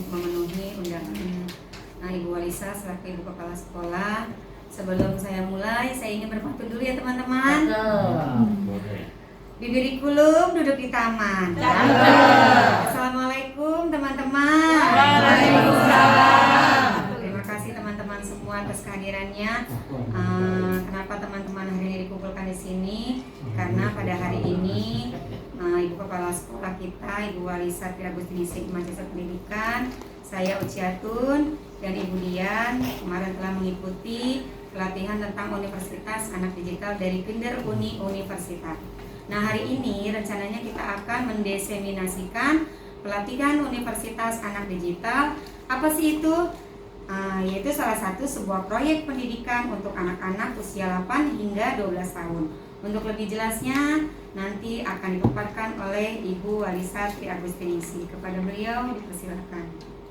memenuhi undangan Ibu Walisa selaku Ibu Kepala Sekolah. Sebelum saya mulai, saya ingin berpantun dulu ya teman-teman. Bibirikulum duduk di taman. Assalamualaikum teman-teman. Waalaikumsalam. Terima kasih teman-teman semua atas kehadirannya. Kenapa teman-teman hari ini dikumpulkan di sini? Karena pada hari ini Ibu Kepala Sekolah kita, Ibu Walisa Agustini Majestic Pendidikan, saya Uciatun dan Ibu Dian kemarin telah mengikuti pelatihan tentang Universitas Anak Digital dari Kinder Uni Universitas. Nah, hari ini rencananya kita akan mendeseminasikan pelatihan Universitas Anak Digital. Apa sih itu? Yaitu salah satu sebuah proyek pendidikan untuk anak-anak usia 8 hingga 12 tahun. Untuk lebih jelasnya nanti akan dipaparkan oleh Ibu Walisa Agustini. Kepada beliau dipersilakan.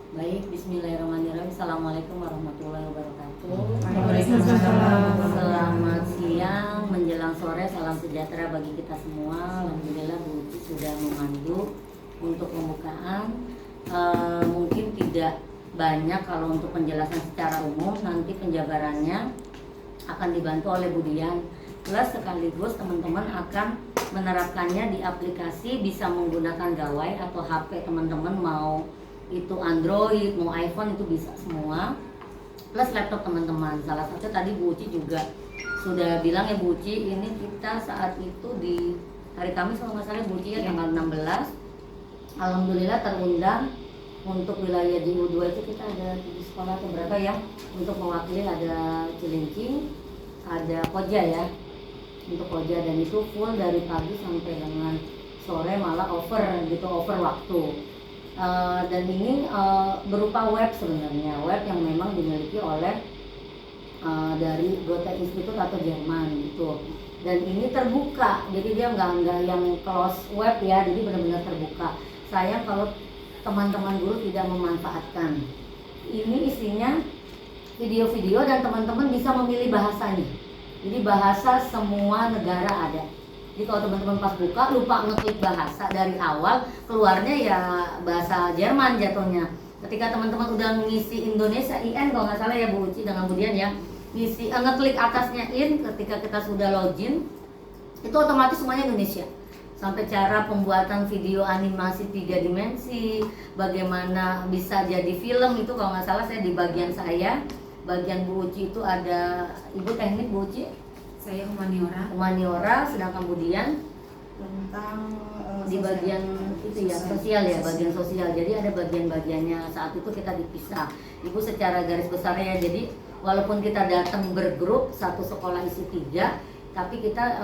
Baik, bismillahirrahmanirrahim. Assalamualaikum warahmatullahi wabarakatuh. Waalaikumsalam. Selamat siang menjelang sore, salam sejahtera bagi kita semua. Alhamdulillah Bu Uci sudah memandu untuk pembukaan. Mungkin tidak banyak kalau untuk penjelasan secara umum, nanti penjabarannya akan dibantu oleh Bu Dian. Plus sekaligus teman-teman akan menerapkannya di aplikasi, bisa menggunakan gawai atau HP teman-teman, mau itu Android, mau iPhone, itu bisa semua. Plus laptop teman-teman. Salah satu tadi Bu Uci juga sudah bilang ya Bu Uci, ini kita saat itu di hari Kamis kalau nggak salah Bu Uci ya, tanggal 16. Alhamdulillah terundang untuk wilayah JU2 itu kita ada 7 sekolah atau berapa ya, untuk mewakili ada Cilincing, ada Koja ya, untuk Koja, dan itu full dari pagi sampai dengan sore, malah over waktu. Dan ini berupa web sebenarnya, web yang memang dimiliki oleh dari Goethe Institut atau Jerman gitu. Dan ini terbuka, jadi dia nggak yang close web ya, jadi benar-benar terbuka. Sayang kalau teman-teman guru tidak memanfaatkan. Ini isinya video-video dan teman-teman bisa memilih bahasanya. Jadi bahasa semua negara ada. Jadi kalau teman-teman pas buka lupa ngeklik bahasa, dari awal keluarnya ya bahasa Jerman jatuhnya. Ketika teman-teman udah ngisi Indonesia IN kalau nggak salah ya Bu Uci dengan kemudian ya, ngisi ngeklik atasnya IN, ketika kita sudah login itu otomatis semuanya Indonesia. Sampai cara pembuatan video animasi 3 dimensi, bagaimana bisa jadi film, itu kalau nggak salah saya di bagian saya, bagian Bu Uci itu ada Ibu teknik Bu Uci, Saya humaniora, sedangkan Bu Dian Tentang di bagian itu ya, sosial ya, bagian sosial. Jadi ada bagian-bagiannya, saat itu kita dipisah. Ibu secara garis besarnya ya, jadi walaupun kita datang bergrup, satu sekolah isi 3, tapi kita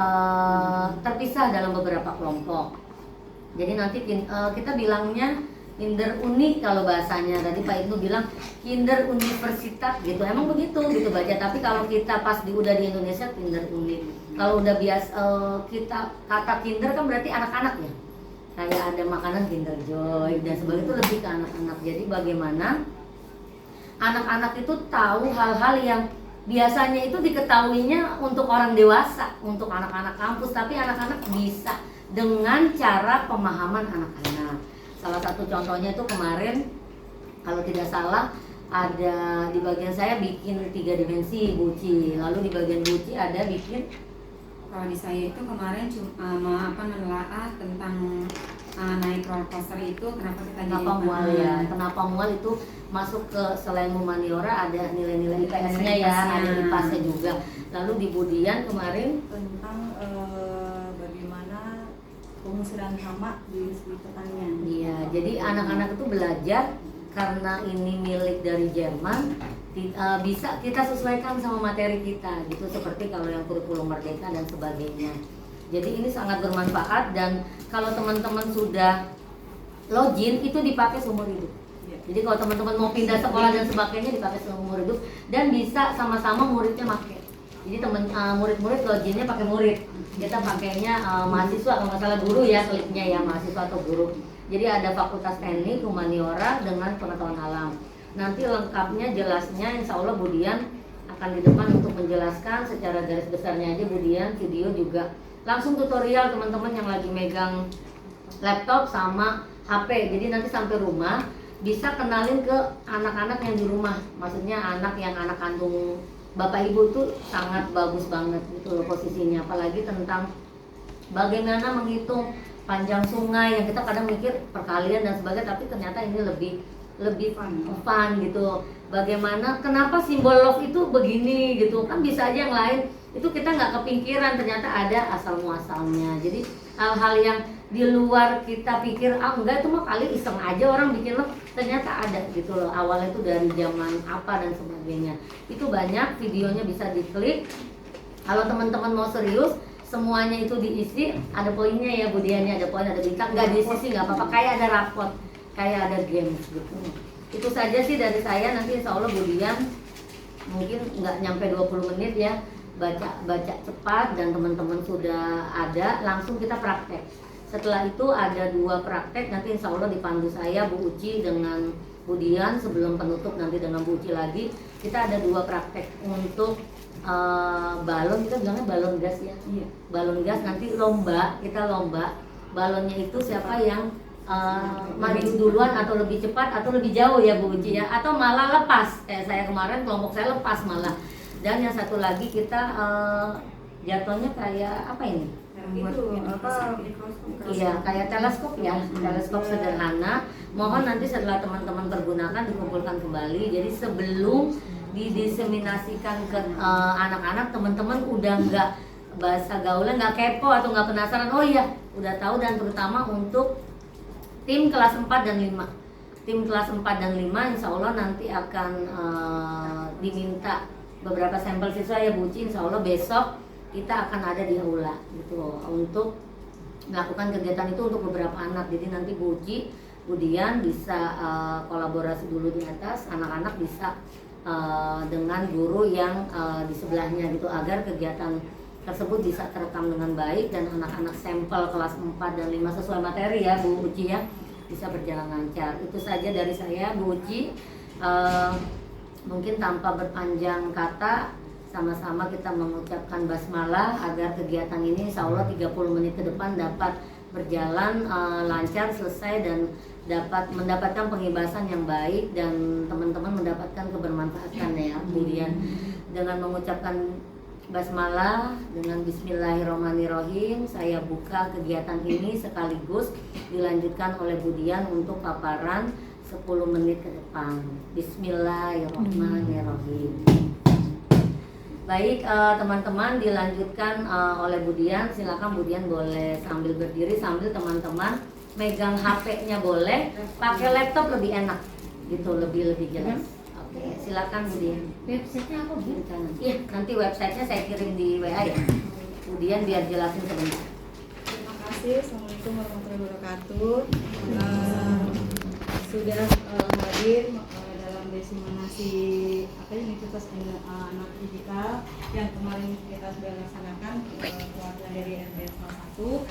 terpisah dalam beberapa kelompok. Jadi nanti kita bilangnya Kinder Uni kalau bahasanya. Tadi Pak Ibnu bilang Kinder Universitas gitu. Emang begitu gitu baca. Tapi kalau kita pas udah di Indonesia Kinder Uni. Kalau udah biasa kita kata Kinder kan berarti anak-anak ya. Kayak ada makanan Kinder Joy dan sebagainya, itu lebih ke anak-anak. Jadi bagaimana anak-anak itu tahu hal-hal yang biasanya itu diketahuinya untuk orang dewasa, untuk anak-anak kampus, tapi anak-anak bisa dengan cara pemahaman anak-anak. Salah satu contohnya itu kemarin kalau tidak salah ada di bagian saya bikin 3 dimensi Bu Uci, lalu di bagian Bu Uci ada bikin, Kalau di saya itu kemarin menelaah tentang naik roller coaster itu kenapa kita kenapa mual ya, kenapa mual itu masuk ke selain humaniora ada nilai-nilai IPS-nya ya, ada IPAS-nya juga. Lalu di Bu Dian kemarin tentang bagaimana pengusiran hama di pertanian. iya, jadi anak-anak itu belajar karena ini milik dari Jerman, bisa kita sesuaikan sama materi kita gitu, seperti kalau yang kurikulum merdeka dan sebagainya. Jadi ini sangat bermanfaat, dan kalau teman-teman sudah login itu dipakai seumur hidup. Jadi kalau teman-teman mau pindah sekolah dan sebagainya dipakai seumur hidup, dan bisa sama-sama muridnya pakai. Jadi murid-murid loginnya pakai murid, kita pakainya mahasiswa kalau nggak salah guru ya, kliknya ya mahasiswa atau guru. Jadi ada fakultas teknik, humaniora dengan pengetahuan alam. Nanti lengkapnya jelasnya insya Allah Bu Dian akan di depan untuk menjelaskan secara garis besarnya aja. Bu Dian video juga langsung tutorial teman-teman yang lagi megang laptop sama HP. Jadi nanti sampai rumah bisa kenalin ke anak-anak yang di rumah. Maksudnya anak yang anak kandung bapak ibu tuh sangat bagus banget gitu loh posisinya. Apalagi tentang bagaimana menghitung panjang sungai yang kita kadang mikir perkalian dan sebagainya, tapi ternyata ini lebih fun gitu. Bagaimana, kenapa simbol love itu begini gitu kan, bisa aja yang lain itu kita nggak kepikiran, ternyata ada asal muasalnya. Jadi hal-hal yang di luar kita pikir enggak itu mah kali iseng aja orang bikin love, ternyata ada gitu loh. Awalnya itu dari zaman apa dan sebagainya, itu banyak videonya, bisa diklik. Kalau teman-teman mau serius semuanya itu diisi, ada poinnya ya Bu Diannya, ada poin, ada bintang, nggak diisi sih nggak apa-apa, kayak ada rapot, kayak ada games gitu. Itu saja sih dari saya. Nanti insya Allah Bu Dian mungkin nggak nyampe 20 menit ya, baca cepat, dan teman-teman sudah ada, langsung kita praktek. Setelah itu ada 2 praktek, nanti insya Allah dipandu saya, Bu Uci dengan Bu Dian. Sebelum penutup nanti dengan Bu Uci lagi, kita ada 2 praktek untuk balon, kita bilangnya balon gas ya. Iya. Balon gas, nanti lomba, kita lomba balonnya itu siapa yang maju duluan atau lebih cepat atau lebih jauh ya Bu Uci ya, atau malah lepas. Saya kemarin kelompok saya lepas malah. Dan yang satu lagi kita jatuhnya kayak apa ini? Itu apa? Iya, kayak teleskop ya, teleskop sederhana. Mohon nanti setelah teman-teman pergunakan dikumpulkan kembali. Jadi sebelum didiseminasikan ke anak-anak, teman-teman udah nggak bahasa gaulnya nggak kepo atau nggak penasaran, oh iya udah tahu. Dan terutama untuk tim kelas 4 dan 5, tim kelas 4 dan 5 insya Allah nanti akan diminta beberapa sampel siswa ya Bu Uci. Insya Allah besok kita akan ada di aula gitu untuk melakukan kegiatan itu untuk beberapa anak. Jadi nanti Bu Uci, Bu Dian bisa kolaborasi dulu di atas, anak-anak bisa dengan guru yang di sebelahnya gitu, agar kegiatan tersebut bisa terekam dengan baik dan anak-anak sampel kelas 4 dan 5 sesuai materi ya Bu Uci ya, bisa berjalan lancar. Itu saja dari saya Bu Uci. Mungkin tanpa berpanjang kata, sama-sama kita mengucapkan basmalah agar kegiatan ini insya Allah 30 menit ke depan dapat berjalan lancar, selesai, dan dapat mendapatkan penghibasan yang baik dan teman-teman mendapatkan kebermanfaatan ya kemudian. Dengan mengucapkan basmalah dengan bismillahirrahmanirrahim, saya buka kegiatan ini sekaligus dilanjutkan oleh Bu Dian untuk paparan 10 menit ke depan. Bismillahirrahmanirrahim. Baik teman-teman, dilanjutkan oleh Bu Dian. Silakan Bu Dian boleh sambil berdiri, sambil teman-teman megang HP-nya boleh, pakai laptop lebih enak gitu, lebih jelas. Oke, silakan Bu Dian. Websitenya apa Bu? Iya, nanti websitenya saya kirim di WA ya. Bu Dian biar jelasin sebentar. Terima kasih. Assalamualaikum warahmatullahi wabarakatuh. Sudah hadir dalam diseminasi Universitas Anak Digital yang kemarin kita sudah laksanakan perwakilan dari RT 1.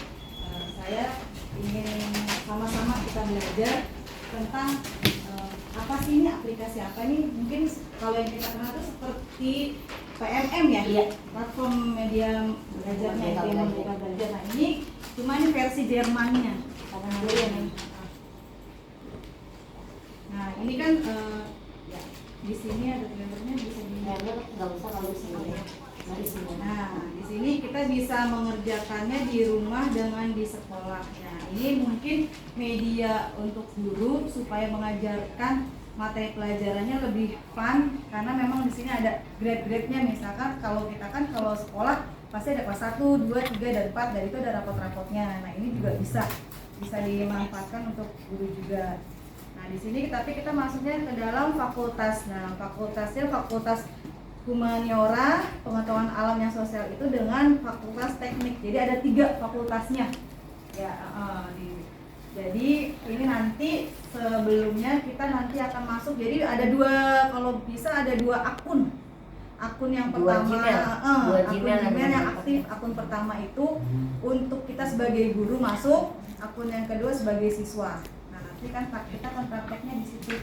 Saya ingin sama-sama kita belajar tentang apa sih ini, aplikasi apa ini. Mungkin kalau yang kita kenal itu seperti PMM ya, iya, platform media belajarnya itu yang Merdeka Belajar. Nah ini cuma ini versi Jermannya. Nah ini kan ya, di sini ada gambarnya, bisa nggak usah kalau di sini. Nah, di sini kita bisa mengerjakannya di rumah dengan di sekolah. Nah, ini mungkin media untuk guru supaya mengajarkan materi pelajarannya lebih fun, karena memang di sini ada grade-grade-nya. Misalkan kalau kita kan kalau sekolah pasti ada kelas 1, 2, 3 dan 4, dan itu ada rapot-rapotnya. Nah, ini juga bisa dimanfaatkan untuk guru juga. Nah, di sini tapi kita masuknya ke dalam fakultas. Nah, fakultasnya fakultas humaniora, pengetahuan alam yang sosial itu dengan fakultas teknik. Jadi ada 3 fakultasnya. Ya, jadi ini nanti sebelumnya kita nanti akan masuk. Jadi ada 2, kalau bisa ada 2 akun. Akun yang pertama, akun Gmail yang aktif. Akun pertama itu untuk kita sebagai guru masuk. Akun yang kedua sebagai siswa. Nah, nanti kan kita akan prakteknya di situ.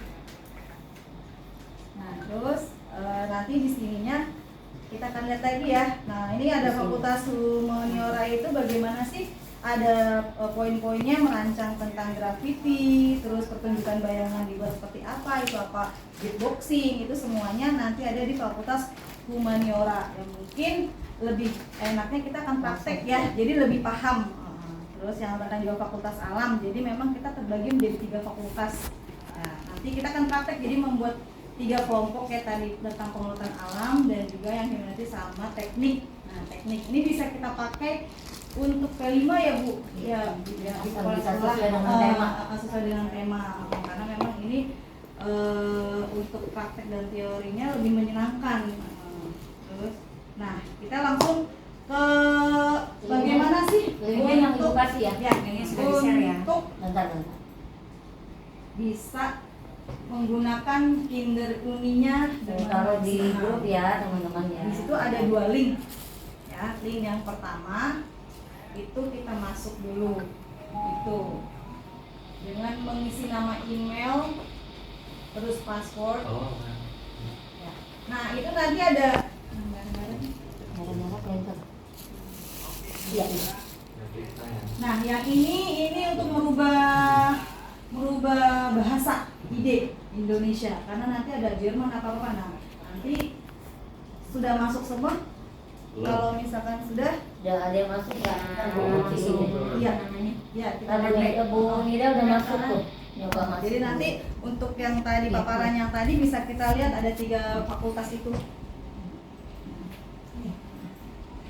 Nah, terus nanti di sininya kita akan lihat lagi ya. Nah, ini ada fakultas humaniora itu bagaimana sih ada poin-poinnya merancang tentang graffiti, terus pertunjukan bayangan dibuat seperti apa, itu apa beatboxing, itu semuanya nanti ada di Fakultas Humaniora. Ya mungkin lebih enaknya kita akan praktek ya, jadi lebih paham. Terus yang tentang juga Fakultas Alam, jadi memang kita terbagi menjadi 3 fakultas. Nah, nanti kita akan praktek jadi membuat 3 kelompok kayak tadi tentang pengelolaan alam dan juga yang humanities sama teknik. Nah, teknik ini bisa kita pakai untuk P5 ya Bu, ya di sekolah-sekolah sesuai dengan tema, karena memang ini untuk praktek dan teorinya lebih menyenangkan. Terus, nah kita langsung ke bagaimana sih Linknya yang Ibu kasih ya? Ya, Linknya sudah di-share ya. untuk Bentar. bisa menggunakan Kinder Uni-nya dengan Taruh di maksimal. grup ya teman-teman ya. Di situ ada 2 link. Ya, link yang pertama itu kita masuk dulu itu dengan mengisi nama email terus password. Ya. Nah, itu nanti ada Merah-merah printer. Iya. Nah, yang ini untuk merubah bahasa ide Indonesia karena nanti ada Jerman apa. Nah, nanti sudah masuk semua. Kalau misalkan sudah Ada yang masuk nggak? iya ya kita Kalau mulai. Bu Nida udah masuk tuh. Nyoba masuk. Jadi nanti untuk yang tadi paparan yang tadi bisa kita lihat ada 3 fakultas itu.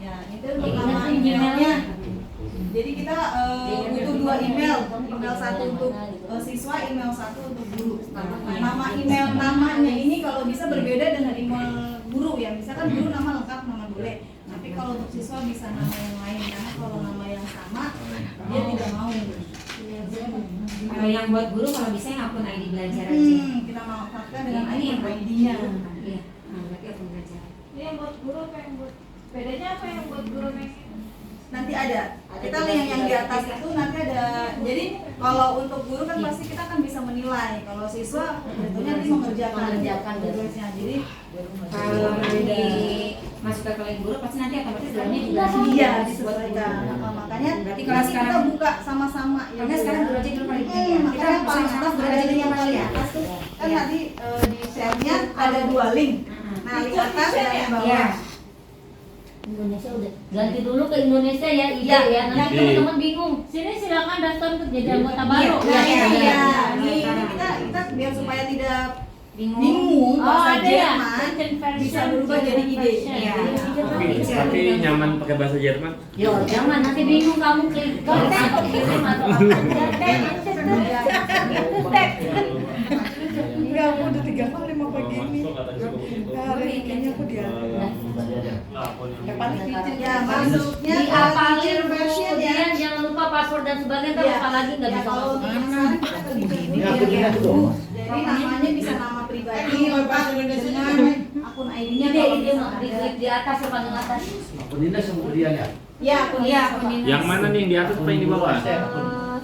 Ya, itu untuk nama emailnya. Jadi kita butuh 2 email, email 1 untuk siswa, email 1 untuk guru. Nama email namanya ini kalau bisa berbeda dengan email guru ya. Misalkan guru nama lengkap, nama boleh. Tapi kalau untuk siswa bisa nama yang lain karena kalau nama yang sama dia tidak mau. Kalau yang buat guru kalau bisa yang akun ID belajar aja. Kita manfaatkan dengan Ini yang ID-nya. Iya. Nah, berarti akun belajar. Ini yang buat guru apa yang buat bedanya apa yang buat guru nih? Nanti ada. Kita yang di atas itu nanti ada. Jadi kalau untuk guru kan pasti kita kan bisa menilai. Kalau siswa tentunya nanti mengerjakan tugasnya. Jadi Kalau di masuk ke kelas guru pasti nanti otomatis dalamnya juga iya disesuaikan. Makanya Berarti kalau nanti sekarang kita buka sama-sama ya. Karena sekarang guru aja dulu paling tinggi ya. Kita Makanya paling sama-sama atas guru ada aja link dulu yang paling ya. atas tuh. Kan Iya. tadi di share-nya ada 2 link. Nah, link atas dan link Iya. bawah. Indonesia udah ganti dulu ke Indonesia ya ide Iya. ya. Nanti Iya. teman-teman bingung. Sini silakan daftar untuk jadi anggota baru. Iya. Nah, Iya. ini Iya. ya. Ini kita biar supaya tidak Bingung. bingung Oh, bahasa ada ya? Jerman bisa berubah jadi ide. Iya. Tapi nyaman pakai bahasa Jerman. Yo, jangan nanti bingung kamu klik kirim atau Enggak, aku udah 3 kali mau pagi ini. Hari ini aku dia. Ya, masuknya diapalin ke version ya. kemudian jangan lupa password dan sebagainya ntar Iya. lupa lagi nggak Ya, bisa kalau masuk. misalkan kita bikin Ini aku ya. lihat tuh. Jadi namanya bisa nama pribadi lengkap dengan akun ID-nya Ide kalau ide misalkan di ada. klik di atas ya paling atas. Akun dinas kemudian ya. Ya, akun Iya, akun akun dinas. Yang mana nih yang di atas apa yang di bawah?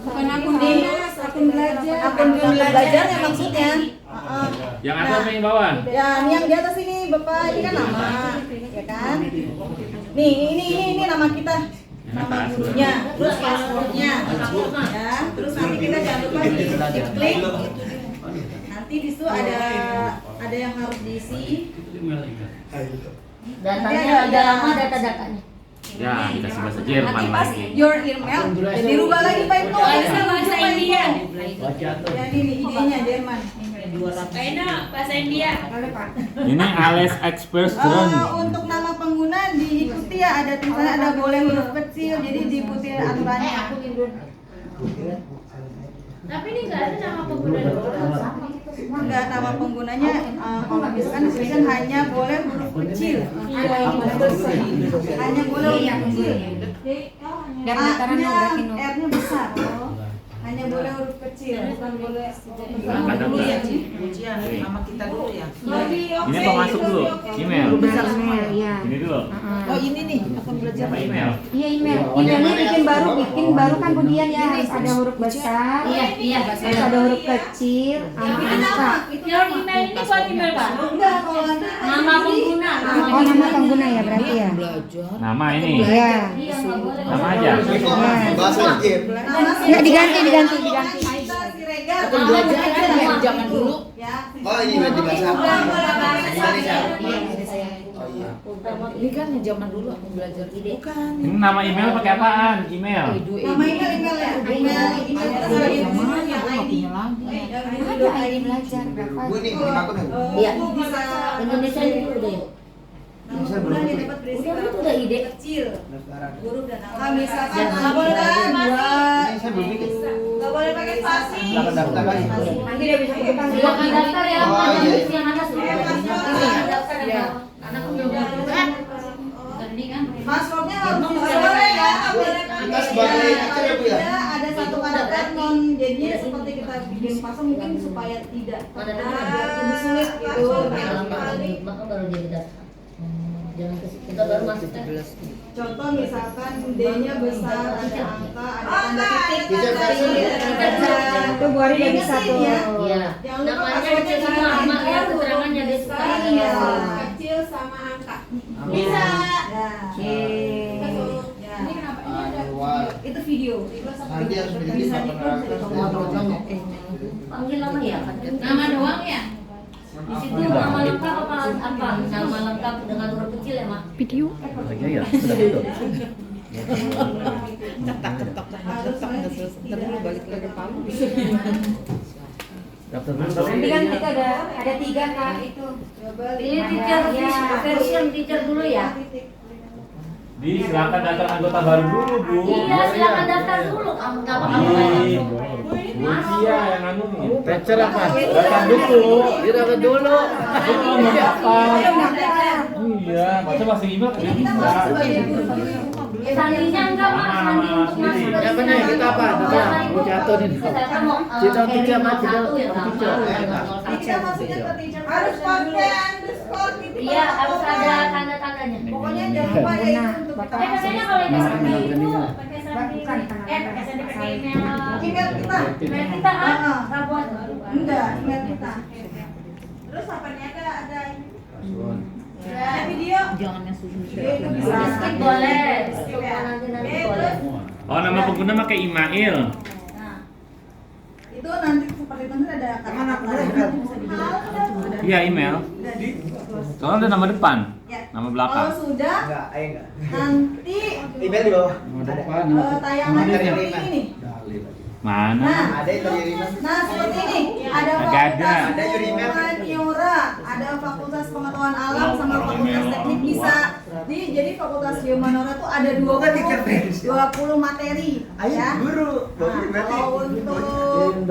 Bukan akun dinas, akun belajar. Akun belajarnya maksudnya. Yang atas apa yang bawah? Ya, ini yang di atas ini Bapak, ini kan nama, ya kan? Nih, ini nama kita. Nama gurunya, terus passwordnya, ya. Terus nanti kita jangan lupa di klik. Nanti di situ ada yang harus diisi. Datanya ada lama data-datanya. Ya, dikasih bahasa Jerman Nanti pas lagi. your email, jadi rubah lagi Pak Ibnu. Bisa bahasa India. Ya ini idenya Jerman. Aina bahasa India. Boleh Pak. Ini Ales Express Untuk nama pengguna diikuti ya, ada tulisannya ada boleh huruf kecil, jadi diikuti aturannya. Tapi ini nggak ada nama pengguna dulu. Enggak, nama penggunanya kalau misalkan tulisan hanya boleh huruf kecil. Hanya boleh Iya, huruf kecil. Dan dataran A-nya berarti no. R-nya besar. Hanya boleh huruf kecil, bukan boleh Kadang Iya. Ujian sama kita dulu ya. Ini apa masuk dulu? Email. Besar semua ya. Ini dulu. Oh ini nih, akun belajar Apa email? Iya email. Emailnya bikin baru kan kemudian ya harus ada huruf besar. Iya, Terus ada huruf kecil, angka. Yang email ini buat email baru. Enggak, kalau nanti Nama pengguna. Oh nama pengguna ya berarti ya. Nama ini. Iya. Iya, nggak boleh. Nama aja. Bahasa Jep. Nggak diganti. Aida Siregar. Akun belajar aja yang zaman dulu. Ya. Oh ini berarti bahasa apa? Indonesia. Iya. Oh iya. Ini kan yang zaman dulu akun belajar. Bukan. Ini nama email pakai apaan? Email. Nama email ya. Ada ID belajar berapa? Bu ini aku nih. Iya. Bisa Indonesia dulu deh. Bisa belum? bulan yang dapat berisi Udah, itu udah ide. kecil. Sekarang. Huruf dan angka misalkan Jangan nggak boleh kan buat Ini saya belum bikin. nggak boleh pakai spasi. Silakan daftar lagi. Nanti dia bisa buka Silakan daftar ya. Oh, iya. Yang ada sudah. Silakan daftar ya. Karena aku belum daftar. Ini kan. Passwordnya harus boleh ya, nggak boleh Kita sebagai teacher ya, Bu, ya? ada satu karakter non jadinya seperti kita bikin pasang mungkin supaya tidak biar lebih sulit gitu. Maka baru jadi daftar. Jangan ke situ. Kita baru masuk kan. Contoh misalkan D-nya besar, ada angka, ada tanda titik, Bisa, bisa. Itu Bu Ari udah bisa tuh. Iya. Jangan lupa Namanya passwordnya kecil semua, diganti. mak ya keterangannya di sekarang. Iya. Kecil sama angka. Bisa. Ya. Ini Ya. kenapa ini ada? Wah. Itu video. Nanti harus bikin Panggil nama ya. Nama doang ya? Di situ nama lengkap apa? Nama lengkap dengan huruf kecil ya, Mak? Iya. Ntar dulu balik lagi Palu. Daftar Nanti kan kita ada 3 Kak itu. Ini teacher version teacher dulu ya. Di silakan daftar anggota baru dulu, Bu. Iya, silakan daftar dulu. Kamu nggak apa-apa. Iya. Iya, yang anu nih. Teacher apa? Daftar dulu. Dia dapat dulu. Itu mau daftar. Iya, masa masih email kan bisa. Sandinya enggak, Mak. Sandi untuk masuk ke Yang benar kita apa? Mau jatuh nih. Cita tiga apa? Cita Kita maksudnya ke teacher harus pakai underscore gitu. Iya, harus ada tanda-tandanya. Pokoknya jangan lupa ya itu untuk kita. Biasanya kalau ini sandi itu pakai sandi. Bukan, Pakai sandi pakai email. Email kita. Email kita nggak buat. Enggak, email kita. Terus apa nih ada ini? Ya, video. Jangan yang susu. Video itu bisa. Skip boleh. Skip ya. Nanti boleh. Oh, nama pengguna pakai email. Nah, itu nanti seperti itu nanti ada kata-kata nanti bisa dibuat. Iya, email. Soalnya ada nama depan, Ya. nama Kalau belakang. sudah, Enggak, enggak. nanti Email di bawah. tayangannya Ada. seperti ini nih. Mana? Ada itu di email. Nah, seperti ini. Ada Agak ada. fakultas Ada Yurimer. humaniora, ada fakultas pengetahuan alam sama Oh, fakultas email. teknik bisa. Jadi fakultas humaniora tuh ada 20 materi Ayo ya. guru. Nah, kalau untuk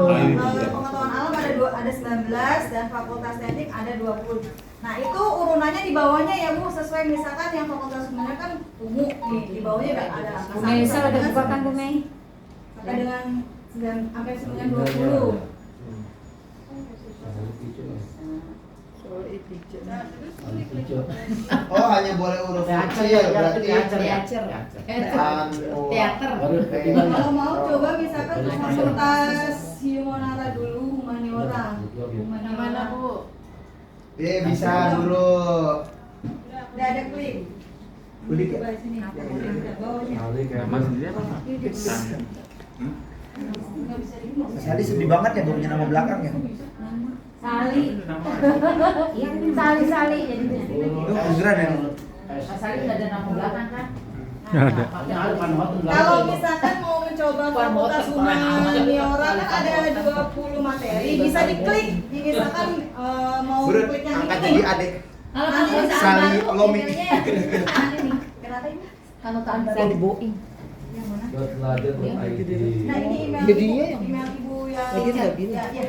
pengetahuan alam ada 19 dan fakultas teknik ada 20. Nah, itu urunannya di bawahnya ya Bu, sesuai misalkan yang fakultas humaniora kan umum nih, di bawahnya ada angka Bu Mei udah buka kan Bu Mei? sampai dengan 20. Oh, hanya boleh huruf kecil berarti. Teater. Kalau mau coba misalkan untuk fakultas humaniora dulu, humaniora. Mana Bu? Bisa dulu. Udah ada klik. Klik ya? Coba sini. Bawahnya. Nama sendiri apa? Nggak bisa dibuka. Mas Adi sedih banget ya punya nama belakang ya. Sali. Iya, Sali jadinya. Itu beneran ya. Asal nggak ada nama belakang kan? Kalau misalkan mau mencoba fakultas humaniora kan ada 20 materi, bisa diklik. Jadi misalkan mau Bro, klik yang angkat ini. jadi adik. Kalau Nanti kamu bisa Sali baru Lomi. emailnya. Nanti nih. Kenapa ini? kalau tambah Boeing. Yang mana? ID. Nah ini email Jadi ibu, dia yang- email ibu yang Lagi nggak bilang. ya.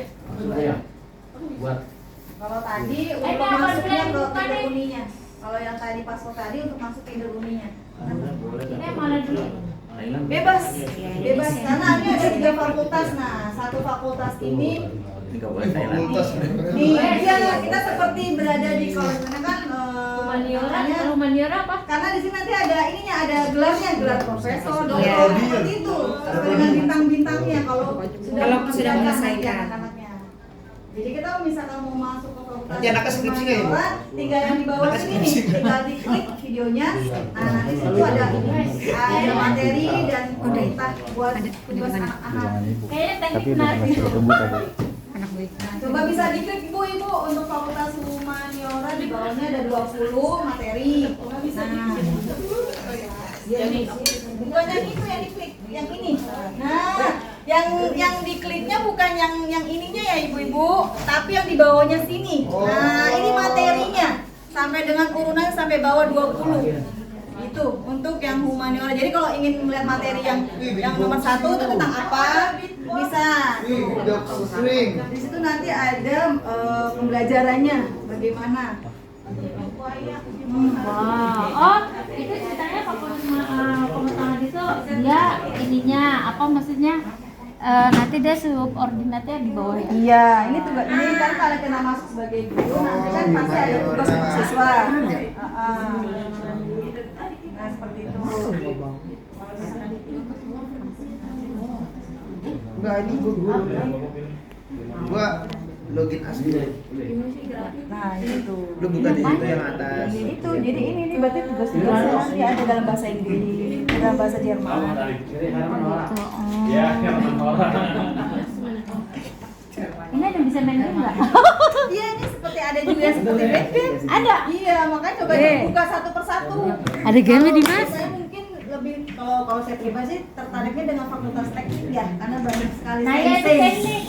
Kalau tadi untuk apa masuknya yang ke buka kinder nih? uninya. Kalau yang tadi password tadi untuk masuk kinder uninya. Ini yang mana dulu? bebas karena ini ada 3 fakultas. Nah, satu fakultas ini kita seperti berada di kalau kan Humaniora apa? karena di sini nanti ada ininya, ada gelarnya, gelar profesor, doktor, seperti itu sesuai dengan bintang-bintangnya kalau sudah menyelesaikan. nanti anak-anaknya. Jadi kita misalkan mau masuk ke fakultas Nanti anaknya skripsi nggak ya, Bu? tinggal yang di bawah sini nih, tinggal diklik videonya. Nah, nanti situ ada materi dan perintah buat tugas anak-anak. Kayaknya teknik menarik itu. Anak gue. Nah, coba bisa diklik Ibu untuk fakultas humaniora di bawahnya ada 20 materi. Coba bisa diklik. Bukan yang itu yang diklik, yang ini. Nah, yang dikliknya bukan yang ininya ya Ibu-ibu, tapi yang di bawahnya sini. Nah, ini materinya sampai dengan urunan sampai bawah 20. Itu untuk yang humaniora. Jadi kalau ingin melihat materi yang nomor 1 itu tentang apa, bisa. Di situ nanti ada pembelajarannya bagaimana. Wow. Oh, itu ceritanya fakultas pengetahuan itu dia ininya apa maksudnya? Nanti dia subordinatnya di bawah ya? Iya, ini tugas ini kan kalau kita masuk sebagai guru nanti kan pasti ada tugas untuk siswa. Nah, seperti itu. Enggak, ini gua login asli. Nah, itu. Lu bukan di situ yang atas. Itu jadi ini berarti tugas-tugasnya nanti ada dalam bahasa Inggris, dalam bahasa Jerman. Ini ada bisa main game nggak? Iya, ini seperti ada juga seperti backpin. Ada. Iya, makanya coba dibuka satu persatu. Ada game di Mas? Saya mungkin lebih kalau saya pribadi sih tertariknya dengan fakultas teknik ya, karena banyak sekali Nah, ya itu teknik.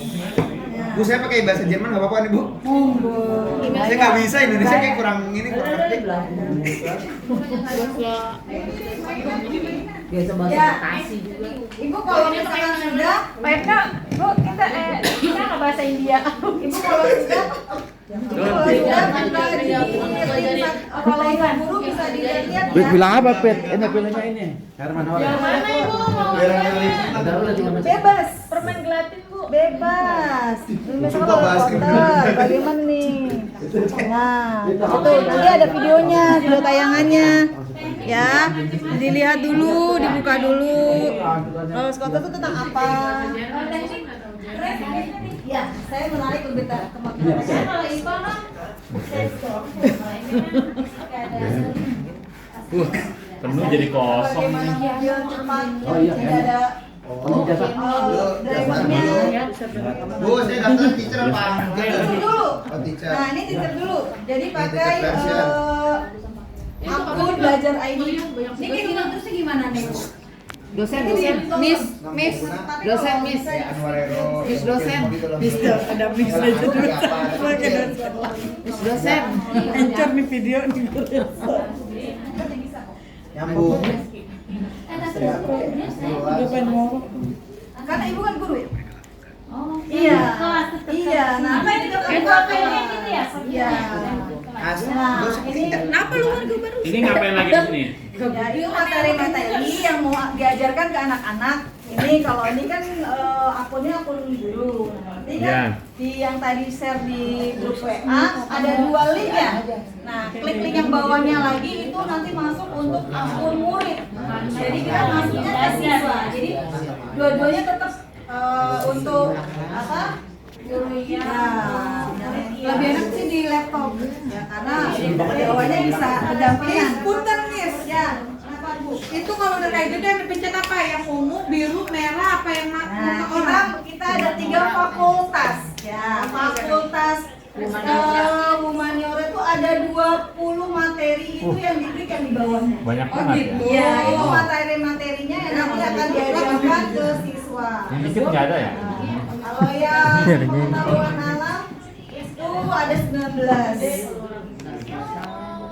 Bu, saya pakai bahasa Jerman nggak apa-apa nih, Bu? Monggo. Saya nggak bisa, Indonesia kayak kurang ngerti. Biasa bahasa Ya. Bekasi juga. Ibu kalau misalkan sudah, Mereka, Bu, kita nggak bahasa India. Ibu kalau sudah kalau guru bisa dilihat Pit ya. bilang apa, Pit? Ini pilihnya ini. Herman Hore. Yang mana Ibu? Bebas, Permen gelatin Bu. bebas. Misalkan Sumpah kalau bahas kotor, bagaimana nih? Nah, itu nanti ada videonya, video tayangannya. Ya, dilihat dulu, dibuka dulu. Kalau skoter itu tentang apa? Ya, saya menarik lebih ke Saya kalau IPA mah Penuh jadi kosong. bagaimana mobil cepat Oh, iya, tidak ada drivernya. Bu, saya daftar teacher apa? Teacher dulu. Oh, teacher. Nah, ini teacher dulu. Jadi pakai version. akun belajar ID. Ini kita terusnya gimana nih? Dosen, Miss, dosen, Miss. Anwarero. Miss dosen. Ada Miss aja dulu. Miss dosen. Encor nih video nih. Nyambung. Karena ibu kan guru ya? oh, Iya. kelas tetap. Iya. Nah, apa ini kan Kayak gitu ya? Iya. Asli. Nah, ini Kenapa lu warga baru? Ini ngapain lagi di sini? ya, itu materi-materi yang mau diajarkan ke anak-anak. Ini kalau ini kan akunnya akun guru. Nah, nanti kan Iya. di yang tadi share di grup WA ada 2 link ya. Nah, klik link yang bawahnya lagi itu nanti masuk untuk akun murid. Jadi kita masuknya ke siswa. Jadi dua-duanya tetap untuk apa? Nah, lebih enak sih di laptop ya karena bawahnya bisa berdampingan. Punten Miss. Ya. Kenapa Bu? Itu kalau udah kayak gitu yang dipencet apa? Yang ungu, biru, merah, apa yang Nah, kita ada 3 fakultas. Ya, fakultas humaniora itu ada 20 materi itu yang diklik yang di bawahnya. Banyak banget ya. Iya, itu materi-materinya yang nanti akan diajarkan ke siswa. Yang dikit nggak ada ya? Kalau yang pengetahuan alam itu ada 19.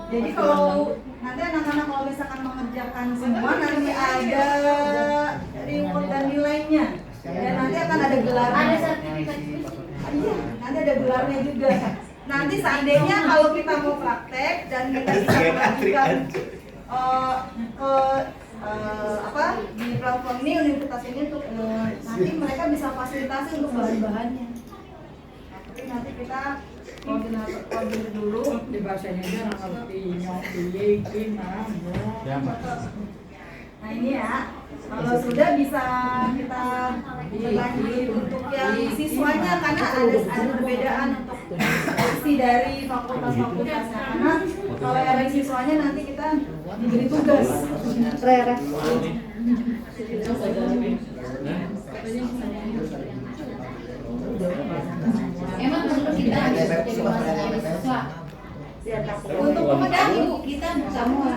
Jadi kalau nanti anak-anak kalau misalkan mengerjakan semua nanti ada reward dan nilainya. Dan nanti akan ada gelar. Ada sertifikat. Iya, nanti ada gelarnya juga. Nanti seandainya kalau kita mau praktek dan kita bisa melanjutkan ke di platform ini universitas ini untuk nanti mereka bisa fasilitasi untuk bahan-bahannya. Tapi nanti kita koordinir dulu. Di bahasanya aja ngerti nyok gimana. Ya, Mbak. Nah ini ya, kalau sudah bisa kita berlanjut untuk yang siswanya karena ada perbedaan untuk isi dari fakultas-fakultasnya. Karena kalau yang siswanya nanti kita diberi tugas. Emang menurut kita ada jadi masalah siswa. Untuk pemegang ibu kita semua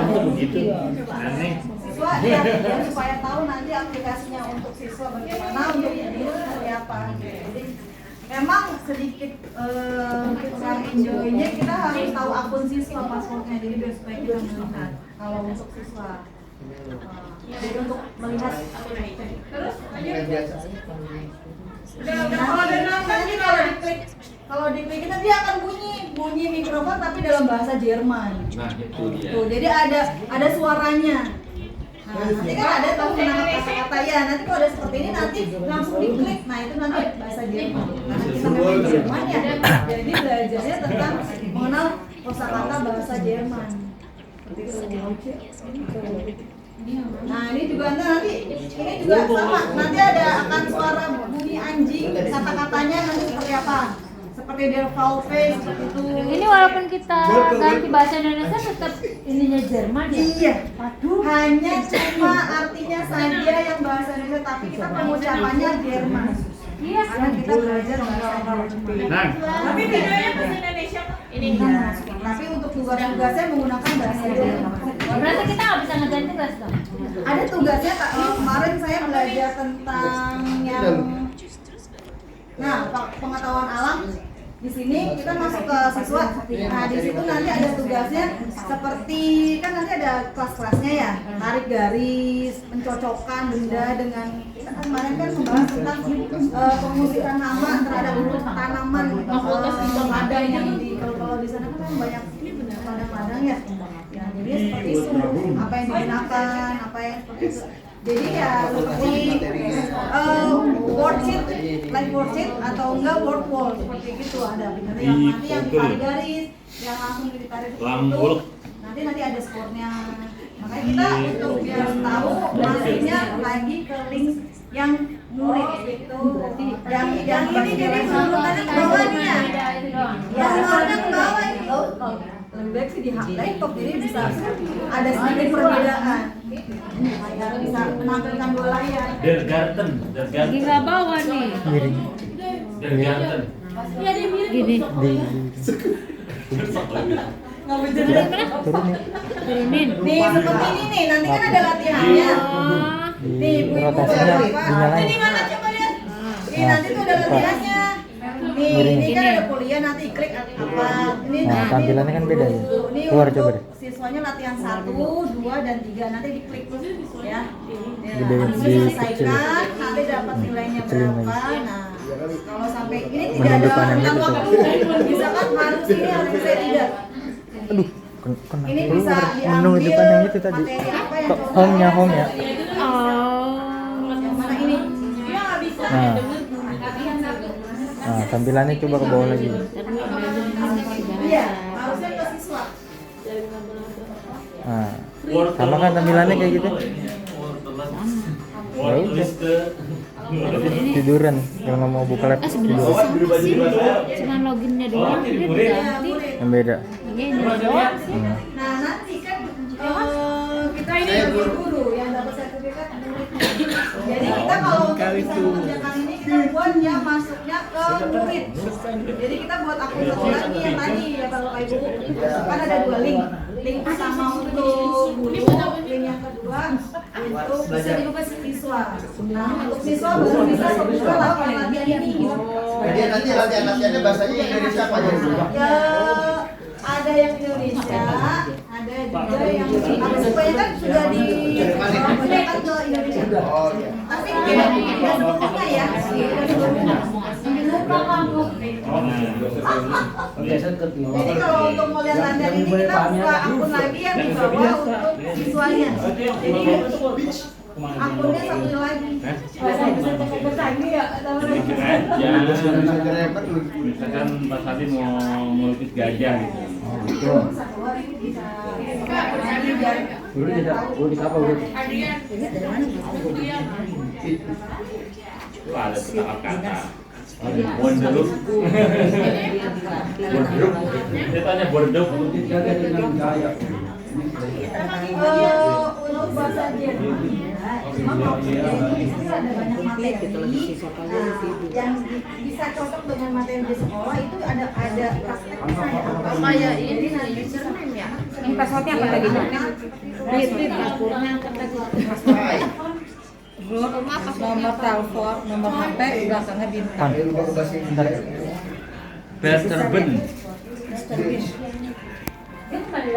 Begitu. Aneh. siswa ya supaya tahu nanti aplikasinya untuk siswa bagaimana, untuk guru seperti apa. Jadi memang sedikit kurang enjoy-nya kita harus tahu akun siswa passwordnya, jadi biar supaya kita melihat kalau untuk siswa. Jadi untuk melihat terus nanti kalau diklik itu dia akan bunyi mikrofon tapi dalam bahasa Jerman. Nah, itu dia. Tuh, jadi ada suaranya. Nah, nanti kan ada tuh menangkap kata-kata ya. Nanti kalau ada seperti ini nanti langsung diklik. Nah, itu nanti bahasa Jerman. Karena kita memang Jerman ya. Jadi belajarnya tentang mengenal kosakata bahasa Jerman. Seperti itu. Nah, ini juga nanti ini juga sama. Nanti akan suara bunyi anjing, kata-katanya nanti seperti apa? Seperti der Face seperti itu. Ini walaupun kita ganti bahasa Indonesia tetap ininya Jerman ya. Iya. Hanya cuma artinya saja yang bahasa Indonesia, tapi kita pengucapannya Jerman. Iya. Karena kita belajar bahasa Jerman. Nah, Tapi videonya bahasa Indonesia kok. Ini tapi untuk tugas-tugasnya menggunakan bahasa Jerman. Berarti kita nggak bisa ngerjain tugas dong. Ada tugasnya kemarin saya belajar tentang yang pengetahuan alam. Di sini kita masuk ke siswa. Nah, di situ nanti ada tugasnya seperti kan nanti ada kelas-kelasnya ya. Tarik garis, mencocokkan benda dengan kita kemarin kan membahas tentang pengusiran hama terhadap tanaman padang yang kalau di sana kan banyak padang-padang ya. Ya, jadi seperti itu. Apa yang digunakan, apa yang seperti itu. Jadi ya seperti worksheet, like worksheet atau enggak word wall seperti gitu ada. Benar yang nanti yang ditarik garis, yang langsung ditarik itu. Nanti ada skornya. Makanya kita untuk biar tahu masuknya lagi ke link yang murid itu. Yang ini jadi urutannya ke bawah nih ya. Yang urutannya ke bawah ini. Lebih baik sih di laptop jadi bisa ada sedikit perbedaan. Bisa menampilkan dua layar. Der Garten. Lagi nggak bawa nih. Der Garten. Gini. Turunin. Nih seperti ini nih, nanti kan ada latihannya. Nih ibu-ibu berapa? Ini mana coba lihat. Nih nanti tuh ada latihannya. Nih ini kan ada kuliah nanti klik apa. Ini Nah, tampilannya kan beda ya. Ini Keluar untuk coba deh. siswanya latihan 1, 2, dan 3 nanti diklik ya. Gede, Habis di selesaikan nanti dapat nilainya kecilin berapa. lagi. Nah, kalau sampai ini Menu tidak ada depannya rentang gitu. waktu. Misalkan harus ini harus saya tidak. Aduh, kena Ini bisa menu diambil depan yang itu tadi. materi apa yang Kok contoh home-nya yang home ya? yang mana ini? Dia nggak bisa. Nah, tampilannya coba ke bawah lagi. Iya, harusnya ke siswa. Nah, sama kan tampilannya kayak gitu? Ya udah. Tiduran, yang nggak mau buka laptop tiduran. Cuman loginnya doang dia ganti. Yang beda. Ini doang sih. Nah, nanti kan kita ini bagi guru yang dapat sertifikat murid. Jadi kita kalau untuk bisa mengerjakan ini kita buat yang masuknya ke murid. Jadi kita buat akun satu lagi yang tadi ya Bapak Ibu. Kan ada 2 link. Link pertama untuk guru, link yang kedua untuk bisa dibuka siswa. Nah, untuk siswa baru bisa kebuka latihan ini. Jadi nanti latihan-latihannya bahasanya Indonesia apa aja? Ya, ada yang Indonesia, ada juga yang supaya kan sudah dibawakan ke Indonesia. Oh iya. Tapi tidak sepenuhnya ya. Lupa kamu. Jadi kalau untuk melihat latihan ini kita buka akun lagi yang di bawah untuk siswanya. Jadi akunnya satu lagi. Ya, misalkan Pak Sadi mau melukis gajah gitu. Satu hari bisa lagi biar Itu ada setengah kata. Wonderloop. Saya tanya Bordeaux. untuk bahasa Jerman. Memang di sini ada banyak materi yang bisa cocok dengan materi di sekolah. Itu ada prakteknya ya. Apa ya ini username ya? Ini passwordnya apa tadi? Nomor telepon, nomor HP, belakangnya bintang. Westerben.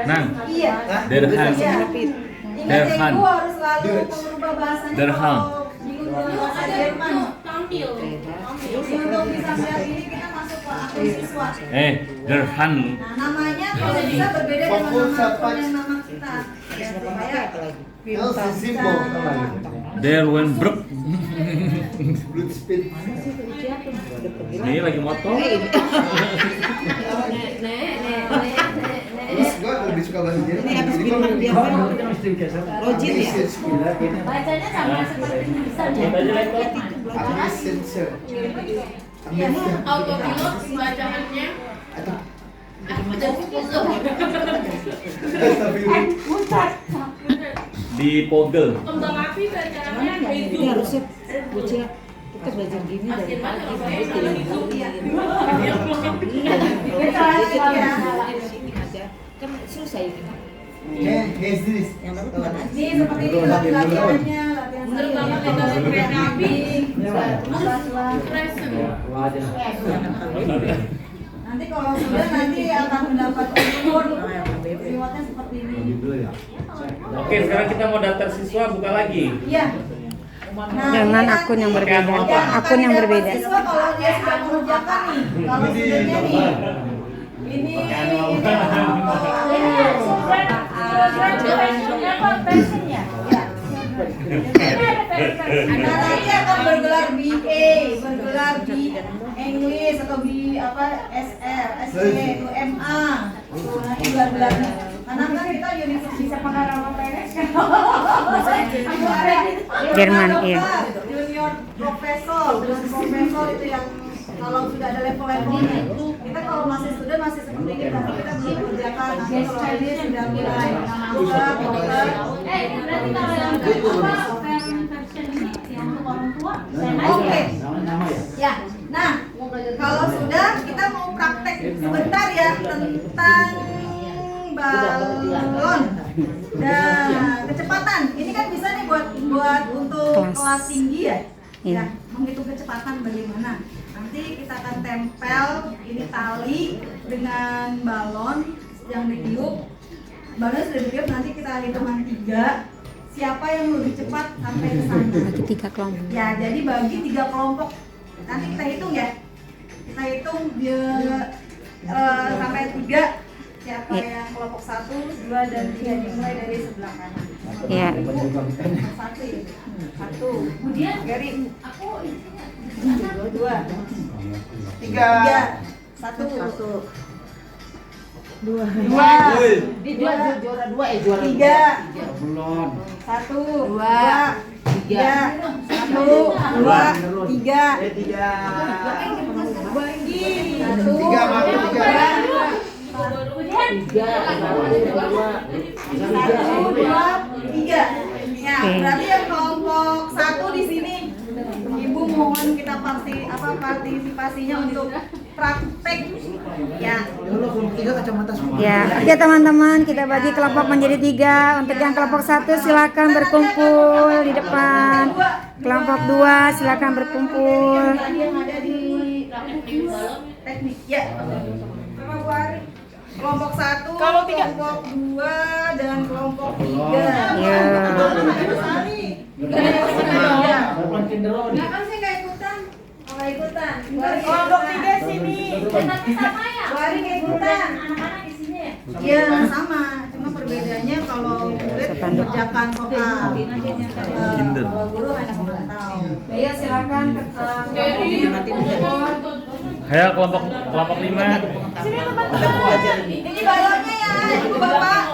Nah, Iya. Derhan. Iya. Ingat ya, Derhan. Ibu harus selalu merubah bahasanya Derhan. kalau bingung dengan bahasa Jerman. Untuk bisa melihat ini kita masuk ke akun siswa. Derhan. Nah, namanya kalau bisa berbeda dengan nama akun yang nama kita. Ya, supaya Derwenbroek. Ini lagi motor. Terus gue lebih suka bahasa Jerman. Jadi kalau Rojin ya? Bacanya sama seperti tulisannya. Autopilot bacaannya. Di Pogel. Kembang api bacaannya Ini itu. harusnya bocah kita belajar gini dari pagi sampai sini aja kan selesai ini. Yang baru kemana? ini seperti ini latihannya, latihan Bener banget saya. ya, dari kereta api. Nanti kalau sudah nanti akan mendapat rewardnya seperti ini. Oke, sekarang kita mau daftar siswa, buka lagi. Iya. Nah, Dengan ini akun yang nanti berbeda. akan Akun yang didapat berbeda. Siswa kalau dia sudah mengerjakan nih, kalau studentnya nih, ini nah nanti akan bergelar BA, bergelar di English atau di apa SR, SC, itu MA. Nah, ini gelar-gelarnya. Karena kan kita universitas bisa pengarang PNS kan. Itu ada Jerman, dokter, iya. junior profesor, profesor itu yang kalau sudah ada level-levelnya. Kita kalau masih student masih seperti ini berarti kita belum mengerjakan. Nanti kalau ini sudah mulai master, dokter. Berarti kalau yang version ini yang untuk orang tua, Oke. Ya. Nah, kalau sudah kita mau praktek sebentar ya tentang balon dan kecepatan. Ini kan bisa nih buat untuk kelas tinggi ya. Ya, menghitung kecepatan bagaimana. Nanti kita akan tempel ini tali dengan balon yang ditiup. Balon sudah ditiup, nanti kita hitungan 3. Siapa yang lebih cepat sampai ke sana? Bagi 3 kelompok. Ya, jadi bagi 3 kelompok. Nanti kita hitung ya. Kita hitung sampai 3. Siapa yang kelompok 1, 2, dan 3 dimulai dari sebelah kanan. Iya. 1 ya. 1. kemudian Gary. aku 2. 3. 1. 2. Di juara 2 juara 3. belum. 1, 2, 3, 1, 2, 3. 3 maaf 3. kemudian 3. Ya, berarti yang kelompok 1 di sini Ibu mohon kita partisipasinya untuk praktek. Ya. Ya, oke teman-teman, kita bagi kelompok menjadi 3. Untuk yang kelompok 1 silakan berkumpul di depan. Kelompok 2 silakan berkumpul. Yang ada di teknik. Ya. Sama Bu Ari. Kelompok 1, kelompok 2 dan kelompok 3. Ya. Nah, kan saya nggak ikutan. Oh, nggak ikutan. Kelompok 3 sini. nanti sama ya. Bu Ari nggak ikutan. Iya sama, cuma perbedaannya kalau murid mengerjakan vokal, kalau guru hanya memantau. Iya silakan. Ayo kelompok 5. Ini balonnya ya, Ibu Bapak.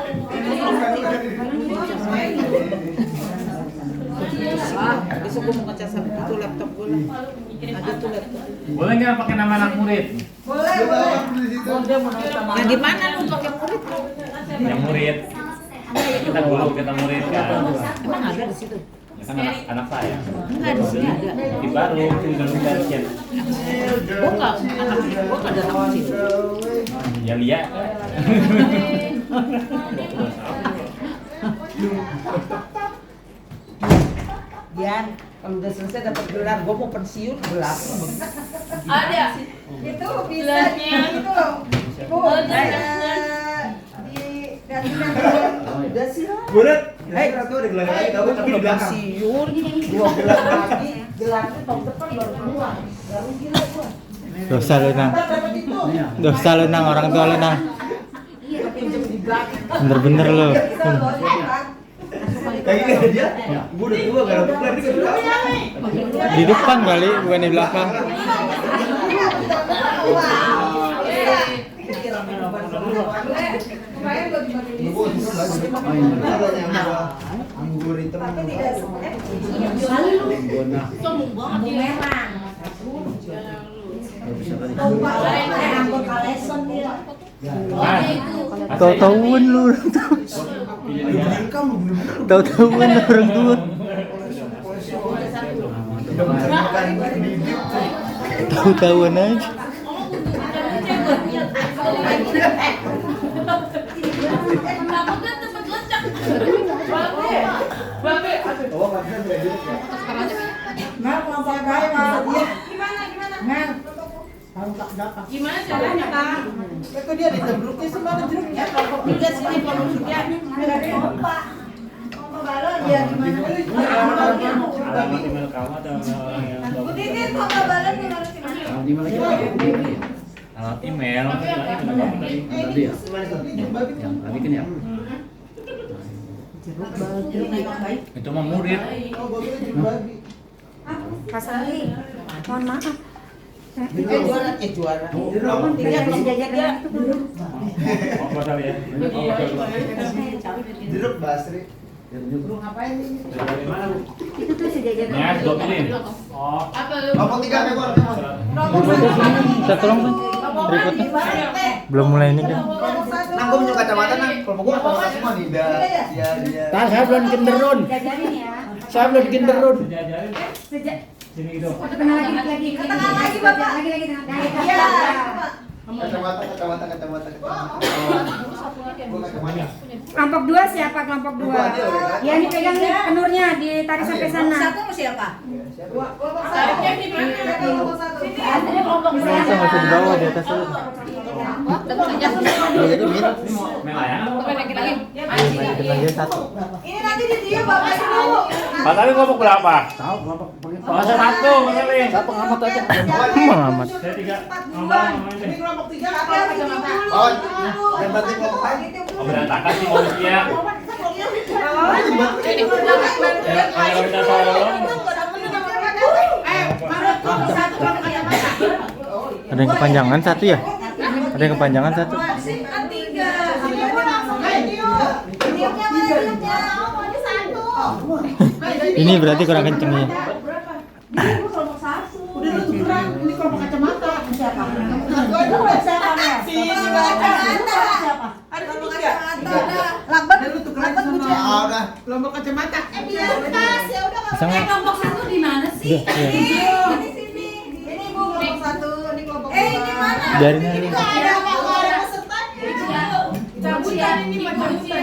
Besok gue mau ngecas itu laptop gue lah. Ada tuh laptop. Boleh nggak pakai nama anak murid? Boleh, boleh. Yang di mana lu pakai murid? Yang murid. Kita guru, kita murid kan. Emang ada di situ? Ya kan anak saya. Enggak, di sini ada. Di baru, tinggal gantian. Gue nggak ada sama sih. Ya lihat. Dian, kalau udah selesai dapat gelar, gue mau pensiun gelar. Ada. Itu bisa gitu loh. Bu, Udah sih. Bulat. Itu ada gelar lagi tahu tapi di belakang. Pensiun, 2 gelar lagi. Gelarnya tahun depan baru keluar. Baru gila gue. Dosa lu nang. Dosa lu nang, orang tua lu nang. Pinjam di belakang. Bener-bener lu. Kayak gini ada dia. Ibu udah tua gak dapat gelar di belakang. Di depan kali, bukan di belakang. Anggur hitam. Tahu-tahuan lu orang tua. Tahu-tahuan lu orang tua. Tahu-tahuan aja. Gimana caranya, Kak? Itu dia ditebruknya semua jeruknya. Kalau tiga sini kalau sudah balon ya gimana? Alamat email kamu atau orang yang Bu Titin, kok balon gimana sih? alamat email tadi ya. Yang tadi kan ya. Itu mah murid. Pak Sali, mohon maaf. juara. Tidak bisa jajan dengan itu dulu. Oh, pasal ya. Jeruk Basri. Itu tuh sejajar. Ya, doktrin. Oh. Kelompok 3 Mekor. Saya tolong Bang. Berikutnya. Belum mulai ini kan. Nang gua punya kacamata nang. Kelompok gua kelompok semua nih. Dia. Saya belum genderun. Jajarin ya. Saya belum genderun. Diajarin. Sejak Sini gitu. ke tengah lagi. Ke tengah lagi, Bapak. Lagi tengah. Iya. Kacamata. Gua kacamata. Kelompok 2 siapa kelompok 2? Ya ini pegang nih penurnya ditarik sampai sana. Satu sama siapa? Tariknya di mana? Bisa nggak usah di bawah, di atas dulu. Melayang. Masukin lagi satu. Ini nanti di dia Bapak dulu. Pak Tali kelompok berapa? Tahu kelompok Oh, saya 1, Pak Tali. Saya pengamat aja. Pengamat. Saya 3. Ini kelompok 3 apa kacamata? Oh, yang penting kelompok lain. Oh, berantakan sih manusia. Kalau kita tolong. Ada yang kepanjangan satu ya? Ada yang kepanjangan satu. Ini berarti kurang kenceng ya. Udah lu tukeran, ini kelompok kacamata. Siapa? Siapa? Ada tiga. Lakbat, Udah lu tukeran lakbat Bu Cia. Ah, udah. kelompok kacamata. Biar pas ya udah. Bisa nggak? Kelompok 1 di mana sih? Udah, ya. Di sini. Ini Bu kelompok 1, ini kelompok 2. Ini mana? Biarin aja. Ini nggak ada pesertanya. Cabutan ini manusia.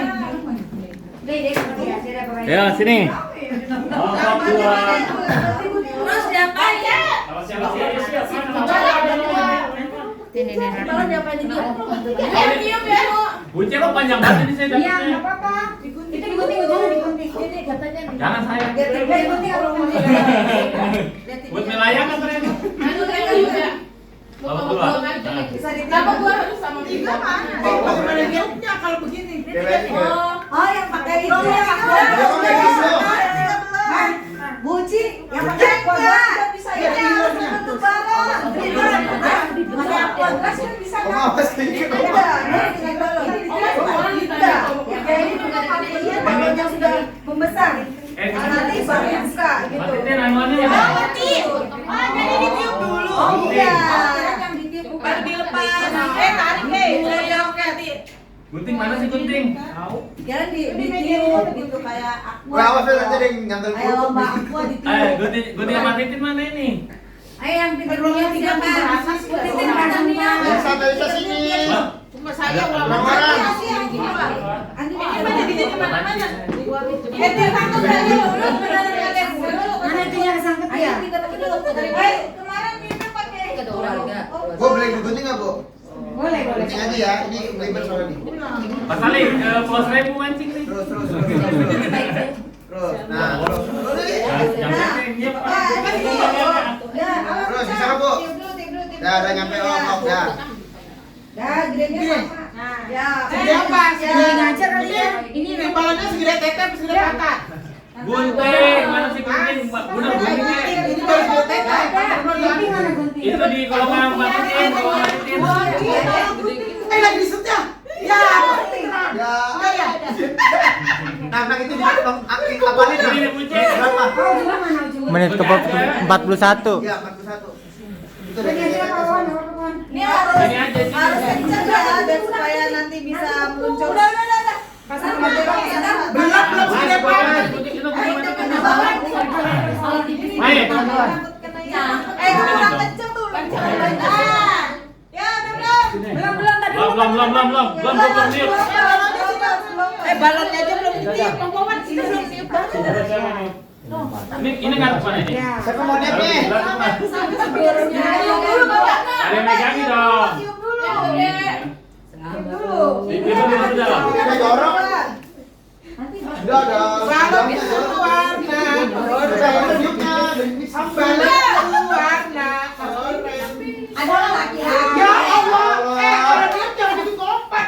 Ya, sini. Kelompok 2. Terus siapa ya? Siapa? Ini. Balon diapain ini? Bunyi kok panjang banget ini saya Iya, dapetnya. enggak apa-apa. Itu digunting, jangan digunting. Ini katanya. Jangan saya. Digunting kalau mau. Buat melayang apa ini? Kelompok 2. Bisa Kenapa gua harus sama tiga mana? Gimana lihatnya kalau Oh, yang pakai itu ya. Buci, yang pakai aquabras juga bisa ya. Bentuk barang. Pakai aquabras kan bisa kan? Awas sedikit. Kayak ini juga pakainya balonnya sudah membesar. Nanti baru buka gitu. Maksudnya namanya ya? Jadi ditiup dulu. Oh iya. Yang ditiup bukan dilepas. Tarik oke. Gunting mana sih gunting? Kira ditiup gitu kayak aqua. Awas nanti ada yang nyantel Kayak lomba aqua ditiup. Gunting sama titin mana ini? Ayo yang titik-titiknya 3 kan. Titik mana nih? Yang satu sini. Cuma saya Orang. Nanti Mana itu yang kesangkut ya? kemarin Bibi pakai Gua boleh gunting nggak, Bu? Boleh. Gunting aja ya. Ini ribet soalnya nih. Mas Ali, puas ribu mancing nih. Terus. Nah, terus. Yang penting dia Terus bisa nggak, Bu? Udah nyampe dah. Dah, gedenya sama. Ya. Siapa? Ini ngajar kali ya. Ini balonnya segede tetep, segede patah. gunting, mana sih gunting? Guna guntingnya. Ini baru segede tetep. Tapi mana gunting? Itu di kolongan masukin, Lagi disutnya. Ya. Ya. Nah, itu di apa nih? Ini bunyi. Berapa? Oh, ujungnya mana ujungnya? Menit ke 41. Ya, 41. Itu Ini aja kawan, kawan. Ini harus Ini aja sih. kencang ya, biar supaya nanti bisa muncul. Udah. Pasang belum segede patah. Main. Kurang kencang tuh. Ya, belum tadi. Belum niup. Balonnya aja belum ditiup. Ini belum tiup. Ini ngarep mana ini? Ya. Siapa mau lihat nih? Ada yang megangin dong. Itu masuk dalam. Ada dorong. Udah ada. Balon itu warna. Ada tiupnya. Ini sambal. Balon warna. Ada laki-laki. Ya Allah. Kalau dia jangan bikin kompak.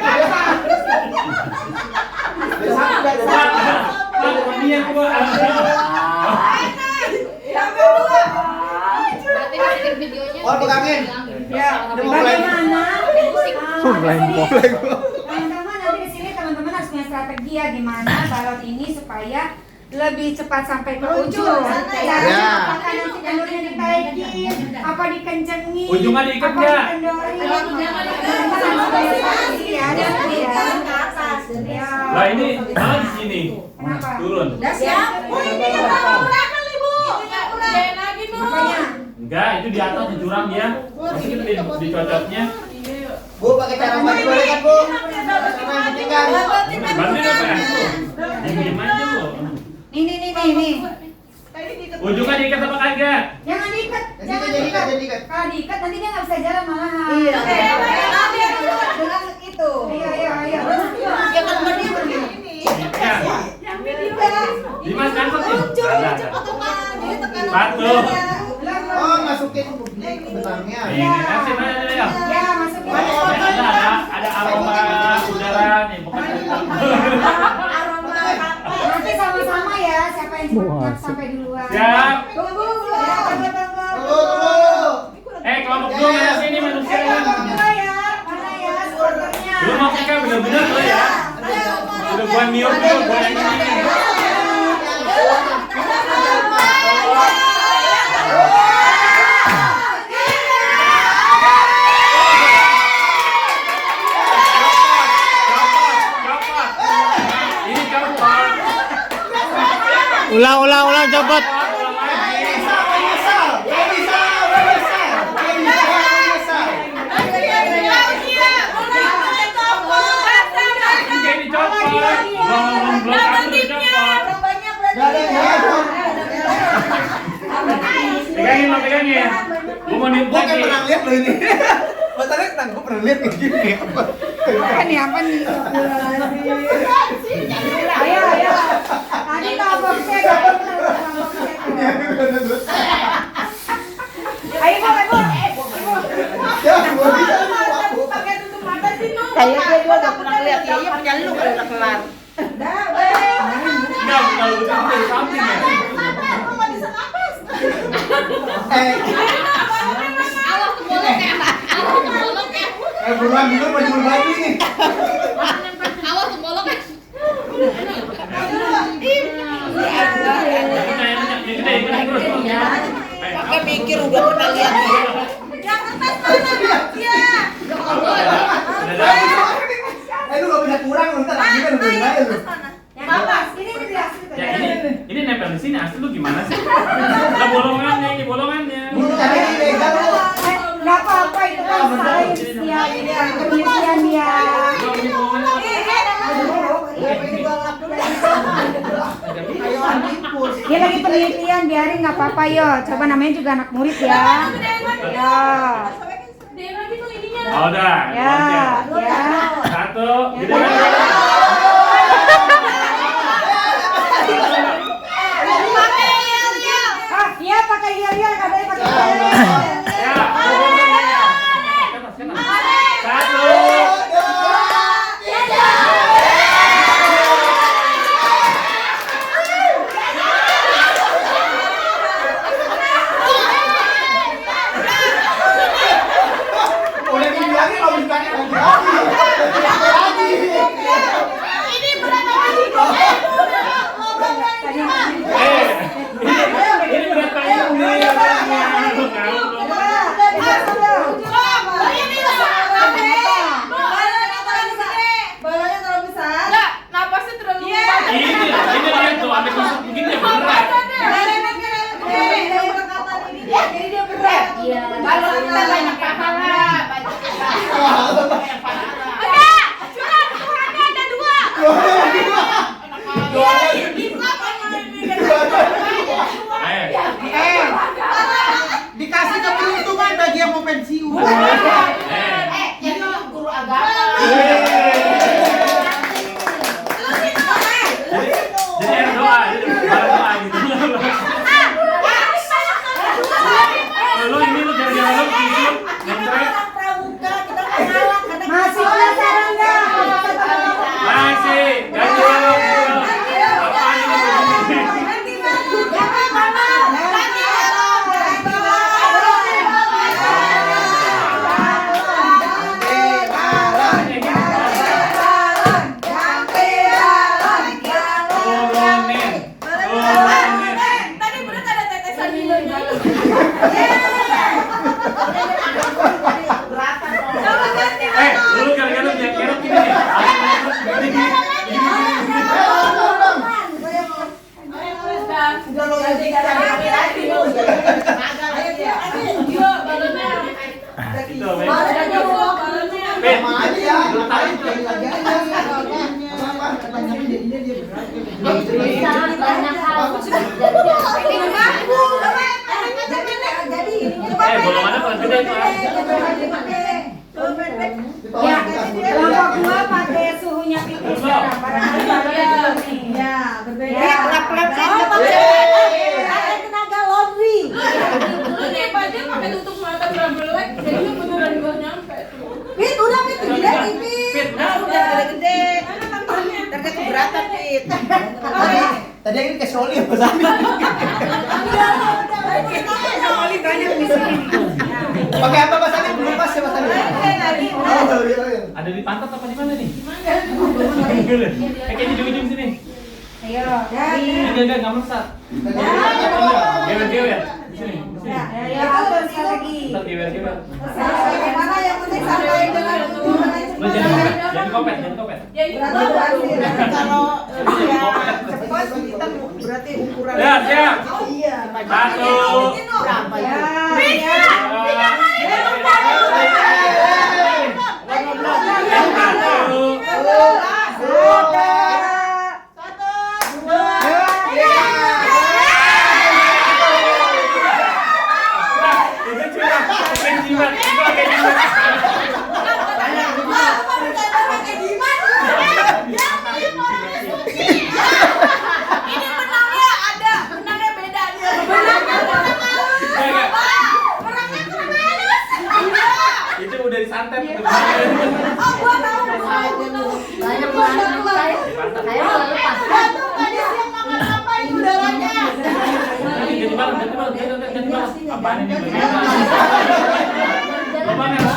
Dia gua. Oh, pegangin. Ya, Udah mau mulai. Teman-teman nanti di sini teman-teman harus punya strategi ya gimana balon ini supaya lebih cepat sampai ke ujung. Caranya Ya. apakah nanti jalurnya ditaikin, apa dikencengin, Ujungnya diikat apa nggak? dikendorin. Teman-teman harus strategi ya, nanti ya. Ya. Lah ini malah di sini. Kenapa? Turun. Oh, ini yang murah kali, Bu. Apanya? Enggak, itu di atas di jurang dia. Masukin di cocoknya. Bu, pakai cara mati boleh kan, Bu? Sama yang penting kan? Bantuin apa ya? Diam aja lu. Nih. Ujungnya diikat apa kagak? Jangan diikat, jangan Jadi diikat. ikat. Kalau diikat nanti dia nggak bisa jalan malahan. Iya. Dengan itu. Iya. Ya kan berarti Ya. Dimas angkut nih. Satu. Oh, masukin benangnya. Ini kasih mana ya? Ya, masukin. Ada aroma udara nih, bukan Nanti sama-sama ya, siapa yang cepat sampai duluan. Siap. Tunggu. Kelompok dua mana sini manusianya? Mana ya, supporternya. Lu mau Vika bener-bener lo ya? Udah gua niup tuh, gua yang ini. Ini copot. Ulang cepet. Jadi copot. Belum dicopot. Pegangin. Gua mau niup Gua kayak lagi. pernah lihat lo ini. Masalahnya tenang, gua pernah lihat kayak gini. Apa nih? Ayo. Tadi tak boxnya dong. Ayo, Bu. Ya, gua bisa. pakai tutup mata sih, Nu. Kayaknya gua gak pernah lihat dia punya lu kalau udah kelar. Dah, Enggak, kalau begitu dari samping ya. Kok nggak bisa napas? Awas kebolok ya. Awas kebolok ya. Buruan dulu mau jemur baju nih. Awas kebolok ya. Pakai mikir udah pernah lihat. Yang kertas mana? Iya. Lu gak bisa kurang lu ntar lagi kan udah aja lu. Bapak, ini dia. Ya ini nempel di sini asli lu gimana sih? Lah bolongannya, ini bolongannya. Lu cari ilegal lu. Nggak apa-apa itu kan sains ya, penelitian ya. Dia lagi penelitian, biarin nggak apa-apa yo. Coba namanya juga anak murid ya. Ya. Oh, udah. Ya, ya. Satu, gitu. Ah, iya pakai yel-yel, katanya pakai yel-yel. Ya. Satu. Udah dibilangin kalau bukannya lagi. Ini berat apa? Ini berat payung nih. Ini lihat tuh, ada kusuk begini ya beneran. Iya. Kalau kita banyak pahala. Dikasih keberuntungan bagi yang mau pensiun. Jadi guru agama. Jadi ada doa, jadi ada doa gitu. Lu ini lu gara-gara lu kusuk, nyentret. Masih penasaran nggak? Masih, ganti lu. Apaan ini begini? Turunin, turunin. Tadi berat ada tetesan milonya. Lu gara-gara jangan kerok gini nih. Udah lo ganti kami lagi lu. Itu, Ben. Sama aja ya. Lu tarik tuh. Lagi aja. Apa? Pertanyaannya jadinya dia berat gitu. Bisa banyak hal. Bolongannya paling gede itu. Ya, kelompok gua pakai suhunya pipis sekarang. Barangkali barunya nih. Ya, berbeda. Ya. Tenaga laundry. Dulu nih Pak pakai tutup mata berabelek, jadinya beneran gua nyampe. Pit, udah Pit, gede Pit. Udah gede. Ternyata keberatan Pit. Tadi ini ke Soli apa Sandi? Oli banyak di sini. Pakai apa Mas Sandi? Belum pas ya Mas Sandi? Oh, iya. Ada di pantat apa di mana nih? Kayaknya di ujung sini. Ayo. Enggak meresap. Gewer-gewer. Di sini. Ya, atur strategi. Ntar gewer-gewer. Mana yang penting sampai dengan Lu jangan kopet, jangan kopet. Ya itu Kalau ya cepat kita berarti ukuran. Ya, siap. Iya. Satu. Berapa ya? ini benangnya ada, benangnya beda dia. Benangnya Itu udah disantet. Oh, gua tahu apaan ini? Apaan ya?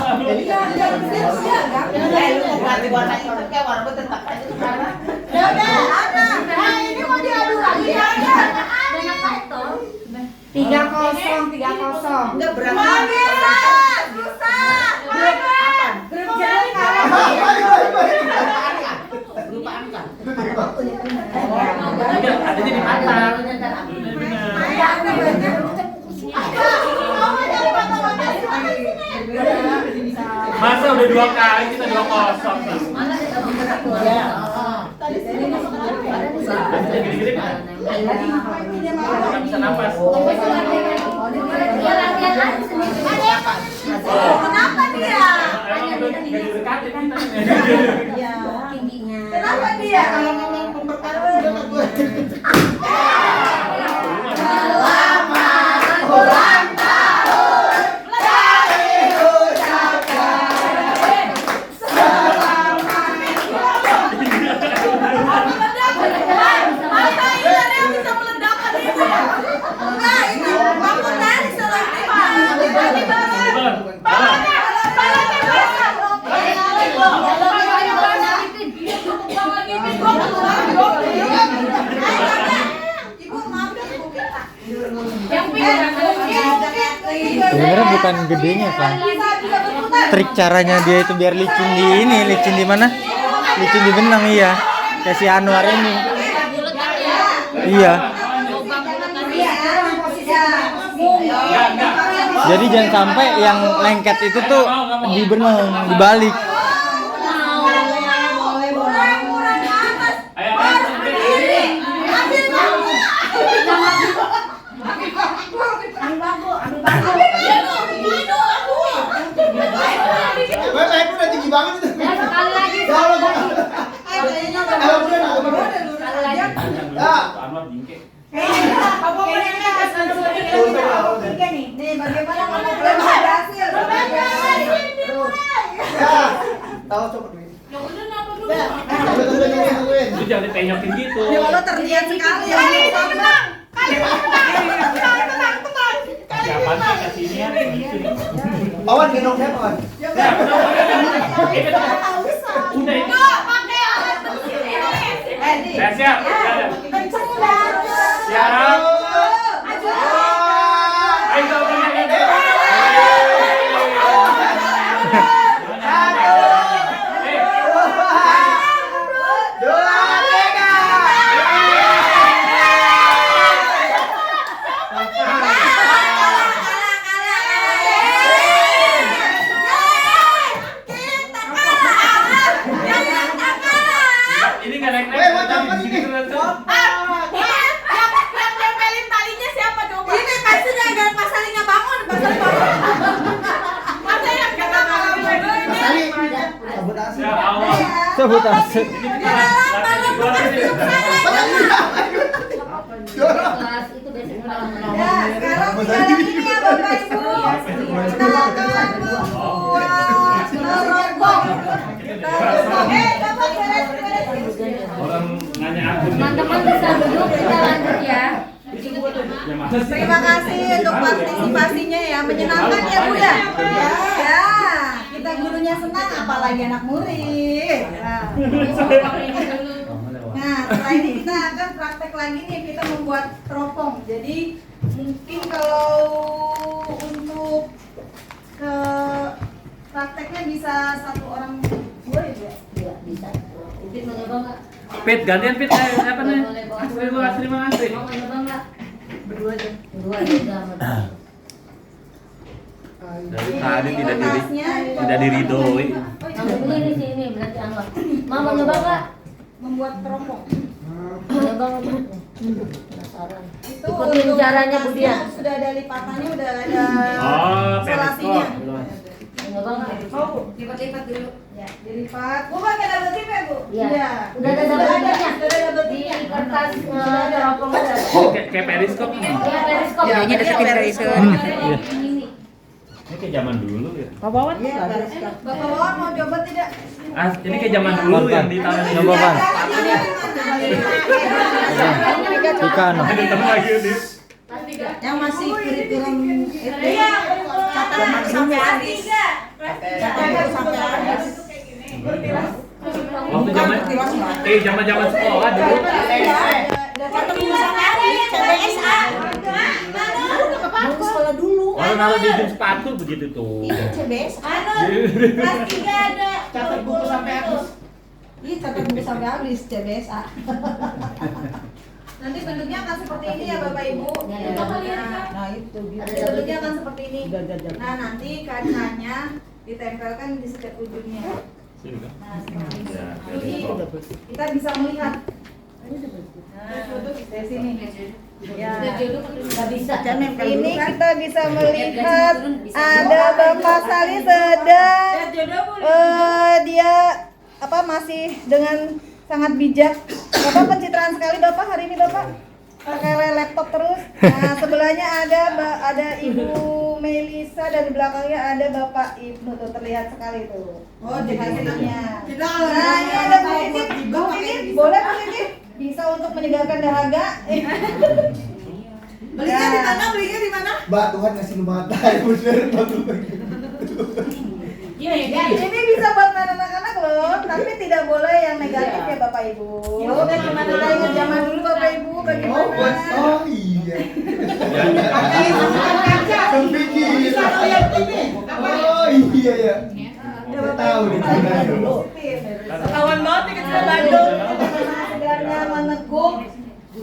Ganti warna itu kayak warna tetap aja sekarang. Ya udah, Ana. Nah, ini mau diadu lagi ya. Banyak foto. 3-0. Enggak berapa. Susah. Grup jalan kalah. Lupa angka. Ada di mata. Masa udah 2 kali kita 2-0. Mana kita nomor 1? Ya. Gede-gede kan? Nggak bisa napas. Dia latihan lagi sendiri. Kenapa dia? Emang udah nggak didekatin kita. Iya. Tingginya. Kenapa dia? Kalau ngomong pemberkatan udah gue. Sebenarnya bukan gedenya kan. Trik caranya dia itu biar licin di ini, licin di mana? Licin di benang iya. Kayak si Anwar ini. Iya. Jadi jangan sampai yang lengket itu tuh di benang, dibalik. Saya udah tinggi banget itu. Ya, sekali lagi. Ya Allah, Bang. Anwar jingke. Nih, bagaimana kamu belum berhasil? Ya. Tahu coba duit. Tungguin. Lu jangan dipenyokin gitu. Ya Allah, terlihat sekali ya. Siapa sih kasih ini ya? Pawan gendong saya, Pawan. Udah ini. Siap, siap. Siap. Ayo, ini nggak naik-naik. Di sini keren tuh. Ini pastinya agar pasalinya bangun, Sali. Sabotase. Ya Allah. Sabotase. Ini kita latihan di luar ini. Kelas itu basic malam. Ya, sekarang tinggal yang ini ya Bapak Ibu. Silakan membuat teropong. Coba beres-beres. Orang nanya aku. Teman-teman bisa duduk, kita lanjut ya. Ya masa sih? Terima kasih untuk partisipasinya ya, menyenangkan ya Bu ya. Ya, kita gurunya senang, apalagi anak murid. Nah, setelah ini kita akan praktek lagi nih, kita membuat teropong. Jadi mungkin kalau untuk ke prakteknya bisa satu orang boleh ya? Iya, bisa. Ipit mau nyoba nggak? Pit, gantian Pit. Apa nih? Asri, Bang Asri. Mau nyoba nggak? Berdua aja. Berdua aja sama. Dari tadi tidak diridoi. Ini sih ini berarti Anwar. Mau nyoba nggak? Membuat teropong. Mau nyoba nggak? Penasaran. Itu Ikutin untuk caranya Bu Dia. sudah ada lipatannya, udah ada Oh, isolasinya. periskop. Mau nyoba nggak? Oh, Bu. Lipat-lipat dulu. Ya, dilipat. Bu pakai double tip ya, Bu? Iya. Udah ada double tipnya. Sudah ada double Di tipnya. kertas teropong ada. Kayak periskop. Iya, periskop. Ya, ini deketin dari itu. Ini. Ini kayak zaman dulu ya. Iya, periskop. Bapak Wawan mau coba tidak? Ah, ini kayak zaman dulu yang ditaruh di Coba, Pan. Tika, no. Ada temen lagi di. Yang masih kurikulum itu Catatan sampai habis. Catatan sampai habis. Waktu zaman sekolah dulu. Ketemu sampai habis. CBSA. Sekolah dulu. Orang naruh di ujung sepatu begitu tuh. CBSA. kelas 3 ada. Catat buku sampai habis. Ih, catat buku sampai habis CBSA. Nanti bentuknya akan seperti ini ya Bapak Ibu. Nah, itu gitu. Bentuknya akan seperti ini. Udah. Nah, nanti kacanya ditempelkan di setiap ujungnya. Sini kan? Nah, seperti ini. Ya, Jadi kita bisa melihat. Nah, dari sini. Ya. Nggak bisa. Ini kita bisa melihat ada Bapak Sali sedang dia masih dengan sangat bijak. Bapak pencitraan sekali Bapak hari ini Bapak pakai laptop terus. Nah sebelahnya ada Ibu Melisa dan di belakangnya ada Bapak Ibnu tuh terlihat sekali tuh. Oh jadi hasilnya. Nah ini ada Bu Titin, boleh Bu Titin? Bisa untuk menyegarkan dahaga. Belinya di mana? Belinya di mana? Mbak, Tuhan ngasih lu mata ya bener. Ya, ini bisa buat anak-anak loh, tapi tidak boleh yang negatif ya Bapak Ibu. Bagaimana ingat zaman dulu Bapak Ibu bagaimana? Oh iya. Oh iya ya. Kita tahu nih dulu. Kawan banget nih kecil Bandung. Segarnya meneguk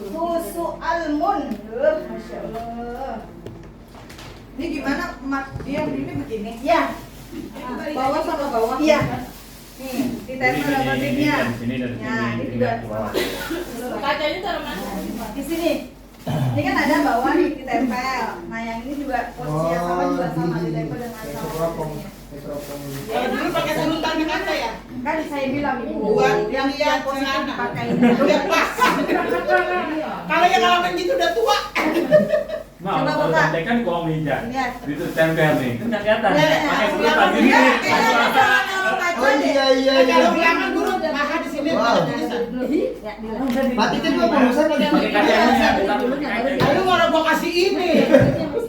susu almond. Masya Allah. Ini gimana Mak? Dia ini begini. Ya. Bawah sama bawah. Iya. Nih, ditempel sama bibnya. Nah, ini juga. Kacanya taruh mana? Di sini. Ini kan ada bawah nih ditempel. Nah, yang ini juga posisinya sama ditempel dengan sama. Ya, dulu pakai salutan di kaca ya? Kan saya bilang Ibu. Buat yang lihat posisi dipakai ini. Udah pas. Kalau yang ngalamin gitu udah tua. Nah, kalau santai kan di kolong meja. Lihat. Itu tempel nih. Kan nggak kelihatan. Iya, Pakai iya. kulit tadi Iya, nih. Oh iya. Kalau belakang guru mahal di sini. Wow. Pak Titin kok barusan lagi Pakai kacanya. Kita pakai kacanya. Ayo mau gua kasih ini.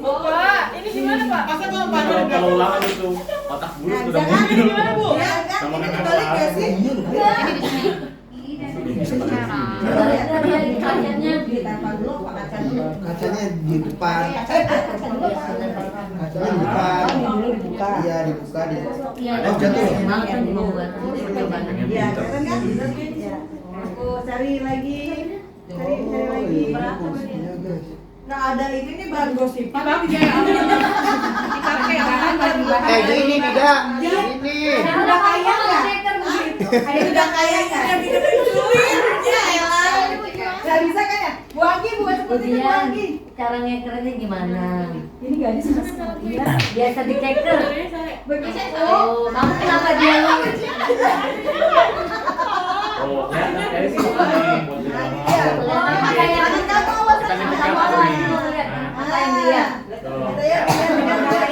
Bapak, ini gimana Pak? Masa gua baru Kalau ulangan itu otak bulat udah Jangan, ini muncul. gimana Bu? Ya, kan Sama ini kakak kebalik ya sih? Kacanya Ditempel dulu Pak kaca dulu. kacanya di depan. Kaca dulu Pak. Kacanya di depan. Dulu dibuka. Iya, dibuka di. Iya, Oh, jatuh. banget kan membuat. Iya, keren kan? Iya. Aku cari lagi. Cari lagi. Nggak ada ini nih bahan gosip. Dipakai Ini tidak. Ini. udah kaya nggak? Udah kaya nggak? Ya elah. Nggak bisa kan ya? Bu Anggi buat seperti itu Bu Anggi. Cara ngekernya gimana? Ini gadis sama sekali ya. Biasa dikeker. Begitu. Oh, kamu kenapa dia? Oh, kelihatan kayak sih nih. Buat di Iya. rumah. Kayak kamu awas Kita sama ngetik kamu. apa nih? Apa yang dia? Tuh.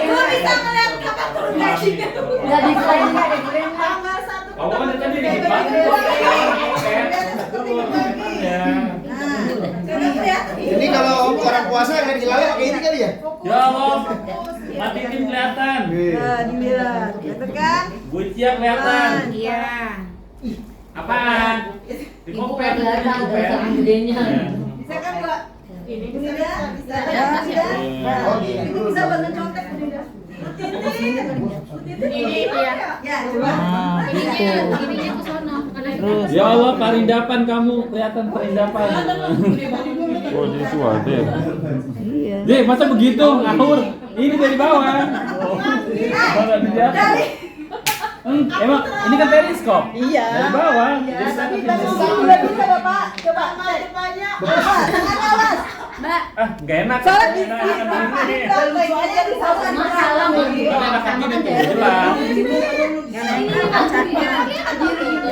Lu bisa ngeliat kapan turun gaji. Nggak di slide nggak di frame. Tanggal 1 Kamu kan tadi di depan. Ini kalau orang puasa nggak dilalui kayak ini kali ya? Ya Allah. Matikin kelihatan. Nah, dilihat. Gitu kan? Bucia kelihatan. Iya. Apaan? Di kopet. Kelihatan sama gedenya. Bisa kan, Mbak? Ini bisa. Bisa. Oh, gini. Itu bisa bantu contek, Bu Dinda. Ini ya. Ya, coba. Ya Allah, parindapan kamu kelihatan parindapan. Oh, jadi suade. Iya. Jadi masa begitu ngawur? Ini dari bawah. Oh. Bawah di atas. Emang ini kan periskop. Iya. Dari bawah. Ya, Jadi tapi saya udah bisa, Bapak. Coba depannya. Bapak, tangan awas. nggak enak. Soalnya Nggak enak Bapak ini. prakteknya di sana. Masalah begitu. Kan enak kaki dan jelas.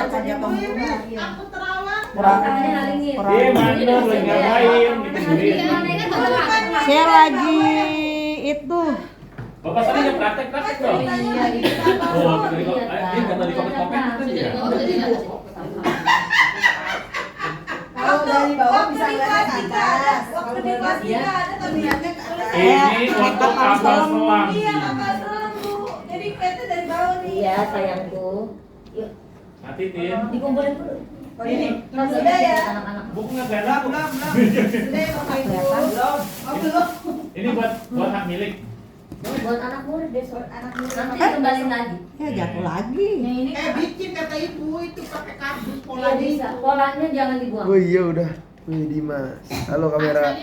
Aku terawat. Dia mana boleh ngapain gitu sendiri. Saya lagi itu. Bapak tadi yang praktek dong. Oh, ini kata di komen-komen itu ya. Kalau dari bawah bisa ngeliat ke atas. Waktu di kelas 3 ada terlihatnya Ini untuk kapal selam. Iya, kapal selam Bu. Jadi kelihatan dari bawah nih. Iya sayangku. Yuk Mati Tin. dikumpulin dulu. Oh ini sudah ya. Anak-anak. Buku nggak kelihatan. Sudah ya Bapak Ibu. Oh belum. Ini buat hak milik. Buat anak murid besok. Anak murid. Nanti kembali lagi. Ya jatuh lagi. Yang ini Bikin kata ibu itu pakai kardus pola pola bisa. Polanya jangan dibuang. Oh iya udah. Wih Dimas. Halo kamera.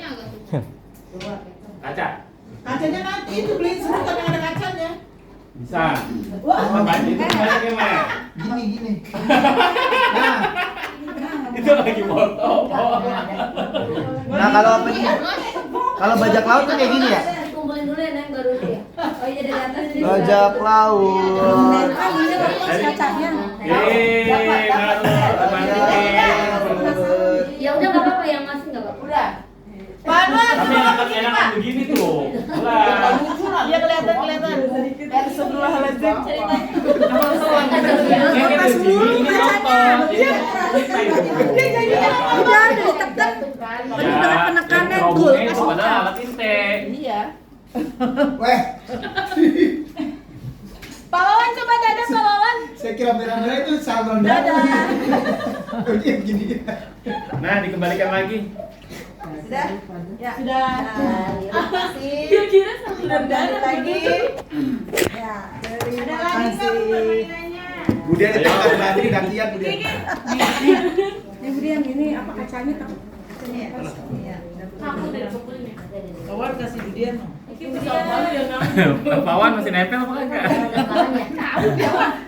Kaca. Kacanya nanti itu beliin semua tapi ada kacanya. Bisa. Banyak itu banyak yang main. Gini. Itu lagi foto. Nah kalau apa ini? Kalau bajak laut tuh kayak gini ya? Kumpulin dulu ya Neng baru ya. Oh iya dari atas jadi. Bajak laut. Kacanya. Ya udah nggak apa-apa yang ngasih nggak apa-apa. Udah. Tapi enakan begini tuh. Lah. Iya kelihatan. Dari sebelah lezat. Ini nonton. Udah ditep-tep. Penekannya tuh. Itu padahal alat inte. Iya. Weh, Pak Wawan coba dada Pak Wawan. saya kira merah-merah itu salon dadah. Dia begini. Nah, dikembalikan lagi. Sudah? Ya. Sudah. Terima kasih. Dia kira satu Balik lagi. Ya, terima kasih. Kemudian itu lagi gantian kemudian. Ini Budian ini apa kacanya tahu? Kacanya ya? Iya. Aku udah kumpulin ya. Kawan kasih Budian dong. Ini bisa malu ya Nang. Pawan masih nempel apa enggak?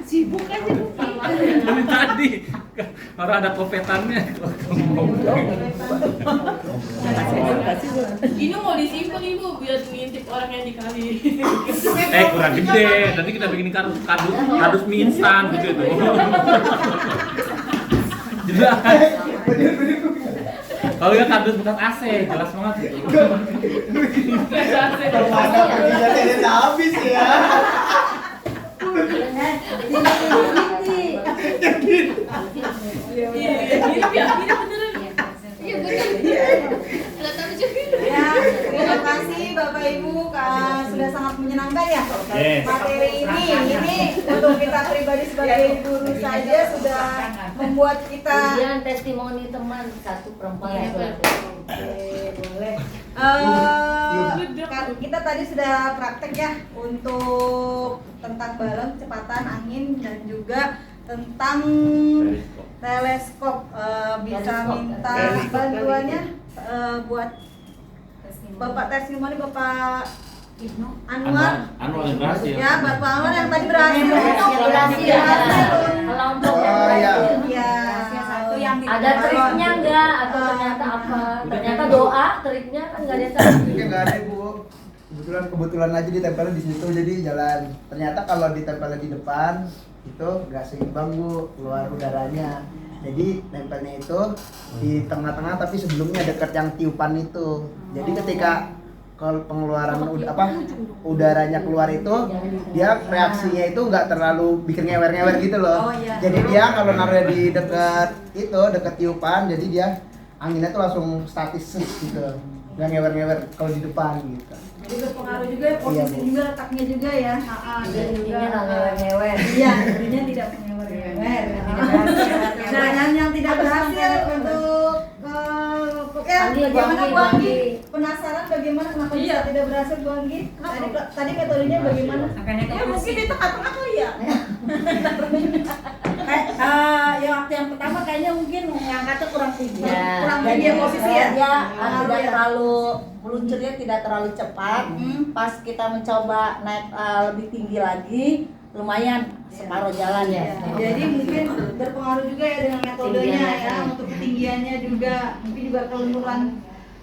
Sibuk aja Bu. Dari tadi. Orang ada kopetannya. Ini mau disimpan Ibu biar ngintip orang yang dikali. Kurang gede. Nanti kita bikin kardus mie instan gitu tuh. Jelas. Kalau ya kardus bekas AC, jelas banget gitu. Ada perginya habis ya. Ya, terima kasih Bapak Ibu sudah sangat menyenangkan ya Yes. materi ini untuk kita pribadi sebagai guru saja sudah membuat kita Kemudian testimoni teman satu perempuan yang boleh. Kita tadi sudah praktek ya untuk tentang balon kecepatan angin dan juga tentang teleskop. Bisa minta bantuannya buat Bapak testimoni Bapak Anwar. Anwar yang berhasil. Ya, Bapak Anwar yang tadi berhasil. kelompok Oh iya. Ya. ada triknya enggak atau ternyata apa? Ternyata doa triknya kan enggak ada yang Ini nggak ada Bu. Kebetulan aja ditempelnya di situ jadi jalan. Ternyata kalau ditempelnya di depan itu nggak seimbang Bu, keluar udaranya. Jadi nempelnya itu di tengah-tengah tapi sebelumnya dekat yang tiupan itu. Jadi ketika kalau pengeluaran udaranya keluar itu dia reaksinya itu nggak terlalu bikin ngewer-ngewer gitu loh. Oh, iya. Jadi dia kalau naruh di dekat tiupan jadi dia anginnya tuh langsung statis gitu. Nggak ngewer-ngewer kalau di depan gitu. Jadi berpengaruh juga posisi Bu. juga letaknya juga ya. Dan intinya nggak ngewer-ngewer. Iya, intinya tidak mengewer-ngewer. Nah, yang tidak berhasil untuk bagaimana Bu Anggi? Penasaran bagaimana kenapa bisa tidak berhasil Bu Anggi? Tadi metodenya bagaimana? Ya mungkin di tengah-tengah kali ya. Yang waktu yang pertama kayaknya mungkin ngangkatnya kurang tinggi. Kurang Dan tinggi posisi ya? dia tidak terlalu meluncurnya tidak terlalu cepat. Pas kita mencoba naik lebih tinggi lagi, lumayan separuh jalan ya. Jadi mungkin berpengaruh juga ya dengan metodenya ya, untuk ketinggiannya juga, mungkin juga kelenturan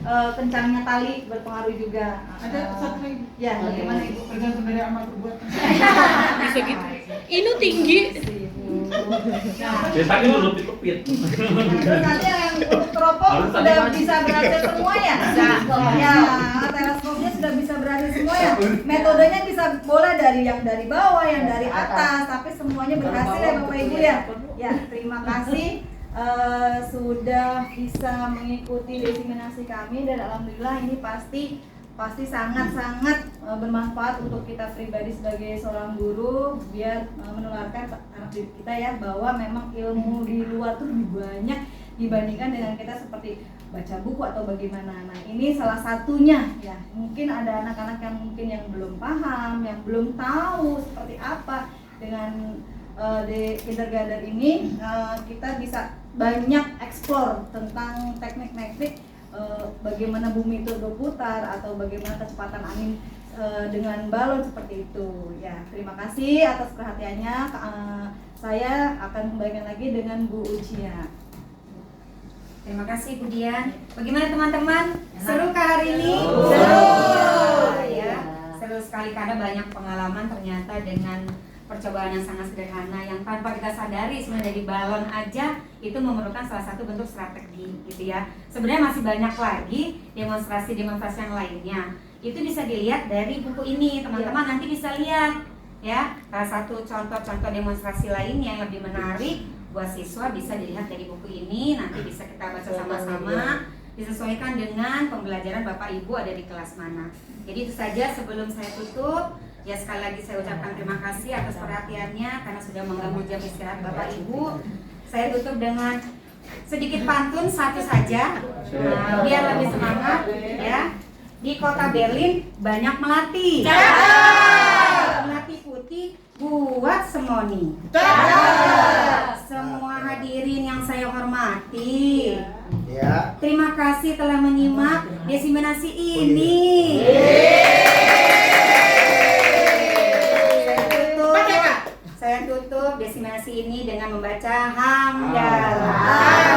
kencangnya tali berpengaruh juga. Ada satu lagi. Ya, bagaimana Ibu? Tergantung dari amal perbuatan. Bisa gitu. Ini tinggi. Biasanya dulu dikepit. Terus nanti yang untuk teropong sudah bisa berhasil semua ya? Ya, teleskopnya sudah bisa berhasil semua ya? Metodenya bisa boleh dari yang dari bawah, yang dari atas, tapi semuanya berhasil ya Bapak Ibu ya? Ya, terima kasih sudah bisa mengikuti diseminasi kami dan alhamdulillah ini pasti pasti sangat-sangat bermanfaat untuk kita pribadi sebagai seorang guru, biar menularkan anak didik kita ya, bahwa memang ilmu di luar tuh lebih banyak dibandingkan dengan kita seperti baca buku atau bagaimana. Nah, ini salah satunya ya. Mungkin ada anak-anak yang mungkin yang belum paham, yang belum tahu seperti apa dengan di kindergarten ini, kita bisa banyak explore tentang teknik-teknik bagaimana bumi itu berputar atau bagaimana kecepatan angin dengan balon seperti itu ya. Terima kasih atas perhatiannya. Saya akan kembalikan lagi dengan Bu Ucia. Terima kasih Bu Dian. Bagaimana teman-teman? Seru kah hari ini? Seru. Ya, seru sekali karena banyak pengalaman ternyata dengan percobaan yang sangat sederhana yang tanpa kita sadari sebenarnya dari balon aja itu memerlukan salah satu bentuk strategi gitu ya. Sebenarnya masih banyak lagi demonstrasi-demonstrasi yang lainnya. Itu bisa dilihat dari buku ini, teman-teman nanti bisa lihat ya. Salah satu contoh-contoh demonstrasi lain yang lebih menarik buat siswa bisa dilihat dari buku ini, nanti bisa kita baca sama-sama, disesuaikan dengan pembelajaran Bapak Ibu ada di kelas mana. Jadi itu saja sebelum saya tutup. Ya, sekali lagi saya ucapkan terima kasih atas perhatiannya karena sudah mengganggu jam istirahat Bapak Ibu. Saya tutup dengan sedikit pantun satu saja, biar lebih semangat ya. Di kota Berlin banyak melati. Melati putih buat semoni. Semua hadirin yang saya hormati, Ya. terima kasih telah menyimak diseminasi ini. Saya tutup desimasi ini dengan membaca hamdalah.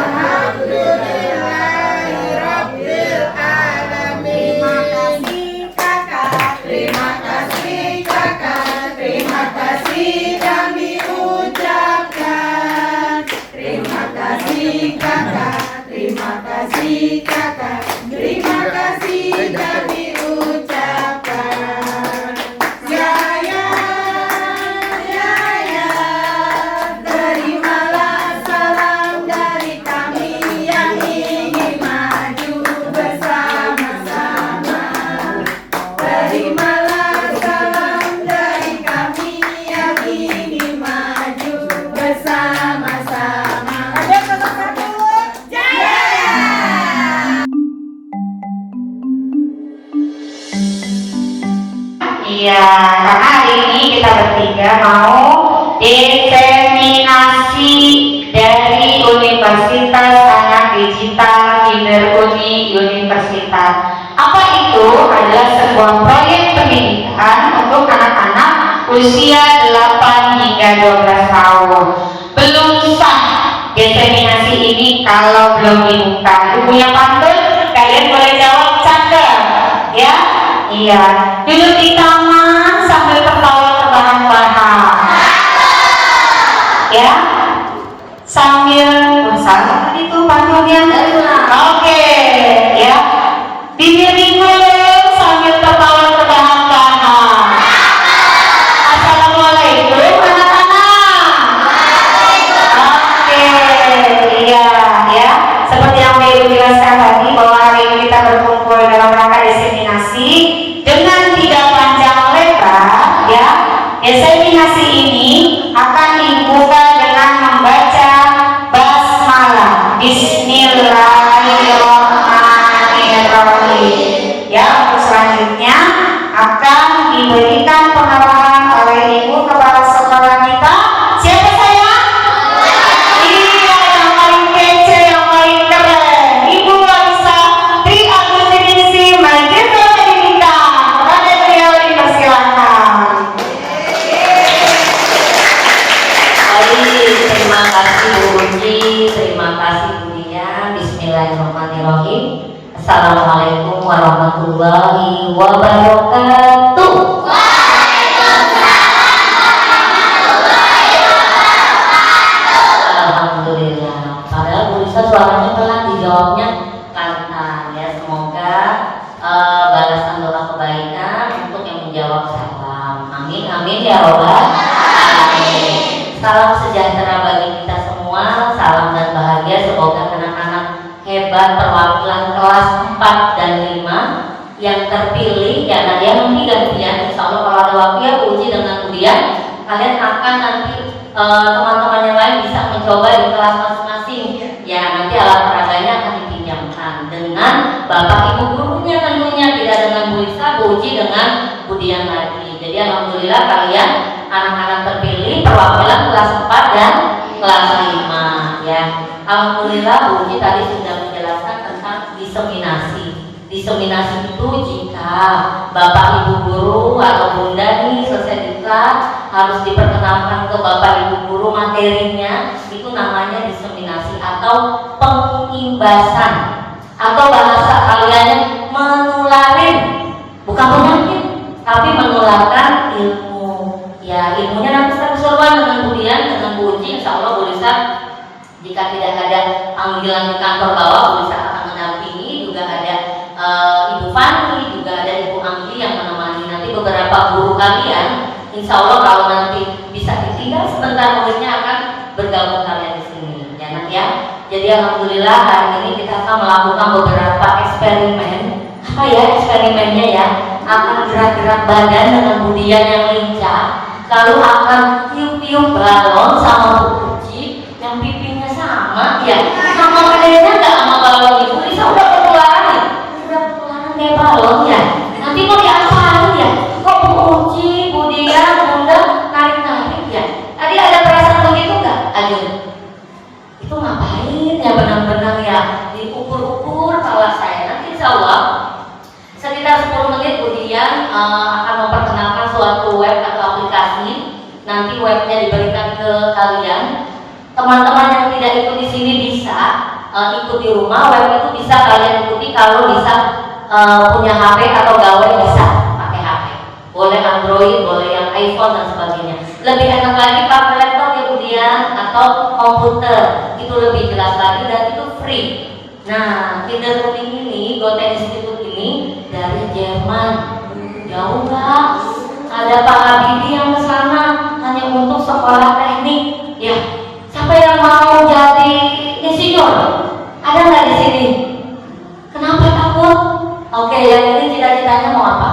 Alhamdulillahirabbil alamin. Terima kasih kakak, terima kasih kakak, terima kasih kami ucapkan. Terima kasih kakak, terima kasih kakak, terima kasih kami ucapkan. Iya, karena hari ini kita bertiga mau diseminasi dari Universitas Anak Digital Kinderuni Universitas. Apa itu? Adalah sebuah proyek pendidikan untuk anak-anak usia 8 hingga 12 tahun. Belum sah diseminasi ini kalau belum dibuka. Ibunya pantun, kalian boleh jawab cakep, ya? Iya, duduk di taman sambil tertawa terbahak-bahak. Ya, sambil salah tadi tuh pantunnya. Oke, ya. Bibir-bibir sambil tertawa terbahak-bahak. Assalamualaikum anak-anak. Oke, iya, ya. Seperti yang Ibu jelaskan tadi bahwa hari ini kita berkumpul dalam rangka diseminasi dengan tidak panjang lebar, ya. Diseminasi ini akan dibuka dengan membaca basmalah. Bismillahirrahmanirrahim. Ya, untuk selanjutnya akan diberikan pengarahan oleh Ibu kepala sekolah kita. Siapa saya? Iya, yang paling kece, yang paling keren, Ibu Alisa Tri Agustinisi Majesto Pendidikan. Kepada beliau dipersilakan. Baik, terima kasih Bu Uci, terima kasih Bu Dian. Bismillahirrahmanirrahim. Assalamualaikum warahmatullahi wabarakatuh. Alhamdulillah. Padahal Bu Lisa suaranya pelan, dijawabnya lantang ya. Semoga balasan doa kebaikan untuk yang menjawab salam. Amin amin ya robbal alamin. Salam sejahtera bagi kita semua, salam dan bahagia. Semoga anak-anak hebat perwakilan kelas 4 dan 5 yang terpilih ya nanti yang nanti gantian, insya Allah kalau ada waktu ya uji dengan kemudian kalian akan nanti teman-teman yang lain bisa mencoba di kelas masing-masing ya, nanti alat peraganya akan dipinjamkan dengan bapak ibu gurunya tentunya, tidak dengan Bu Lisa, Bu Uci dengan Bu Dian lagi. Jadi alhamdulillah kalian anak-anak terpilih perwakilan kelas 4 dan kelas 5 ya. Alhamdulillah Bu Uci tadi sudah menjelaskan tentang diseminasi. Diseminasi itu jika bapak ibu guru atau bunda nih selesai diklat harus diperkenalkan ke bapak ibu guru materinya, itu namanya diseminasi atau pengimbasan atau bahasa kaliannya menularin, bukan penyakit tapi menularkan ilmu ya. Ilmunya nanti keseruan dengan kemudian dengan Bu Uci, insya Allah Bu Lisa jika tidak ada panggilan di kantor bawah Bu Lisa akan mendampingi, juga ada Ibu Fani, juga ada Ibu Anggi yang menemani nanti beberapa guru kalian. Insya Allah kalau nanti bisa ditinggal sebentar muridnya akan bergabung kalian di sini ya nanti ya. Jadi alhamdulillah hari ini kita akan melakukan beberapa eksperimen. Apa ya eksperimennya ya? Akan gerak-gerak badan dengan budian yang lincah, lalu akan tiup-tiup balon sama Bu Uci yang pipinya sama ya, sama bedanya nggak sama balon Ibu Lisa udah ketularan kayak balon ya. Nanti mau diapain ya? Kok Bu Uci, Bu Dian, Bunda narik-narik ya? Tadi ada perasaan begitu nggak? Ayo, itu ngapain ya benar-benar ya? Diukur-ukur kepala saya. Nanti insya Allah sekitar 10 menit Bu Dian akan memperkenalkan suatu web atau aplikasi. Nanti webnya diberikan ke kalian. Teman-teman yang tidak ikut di sini bisa ikut di rumah. Web itu bisa kalian ikuti kalau bisa punya HP atau gawai bisa pakai HP. Boleh Android, boleh yang iPhone dan sebagainya. Lebih enak lagi pakai laptop ya Bu Dian atau komputer. Itu lebih jelas lagi dan itu free. Nah, Leader Coding ini, Goten Institute ini dari Jerman. Jauh nggak? Ada Pak Habibie yang ke sana hanya untuk sekolah teknik. Ya, siapa yang mau jadi insinyur? Ada nggak di sini? Kenapa takut? Oke, yang ini cita-citanya mau apa?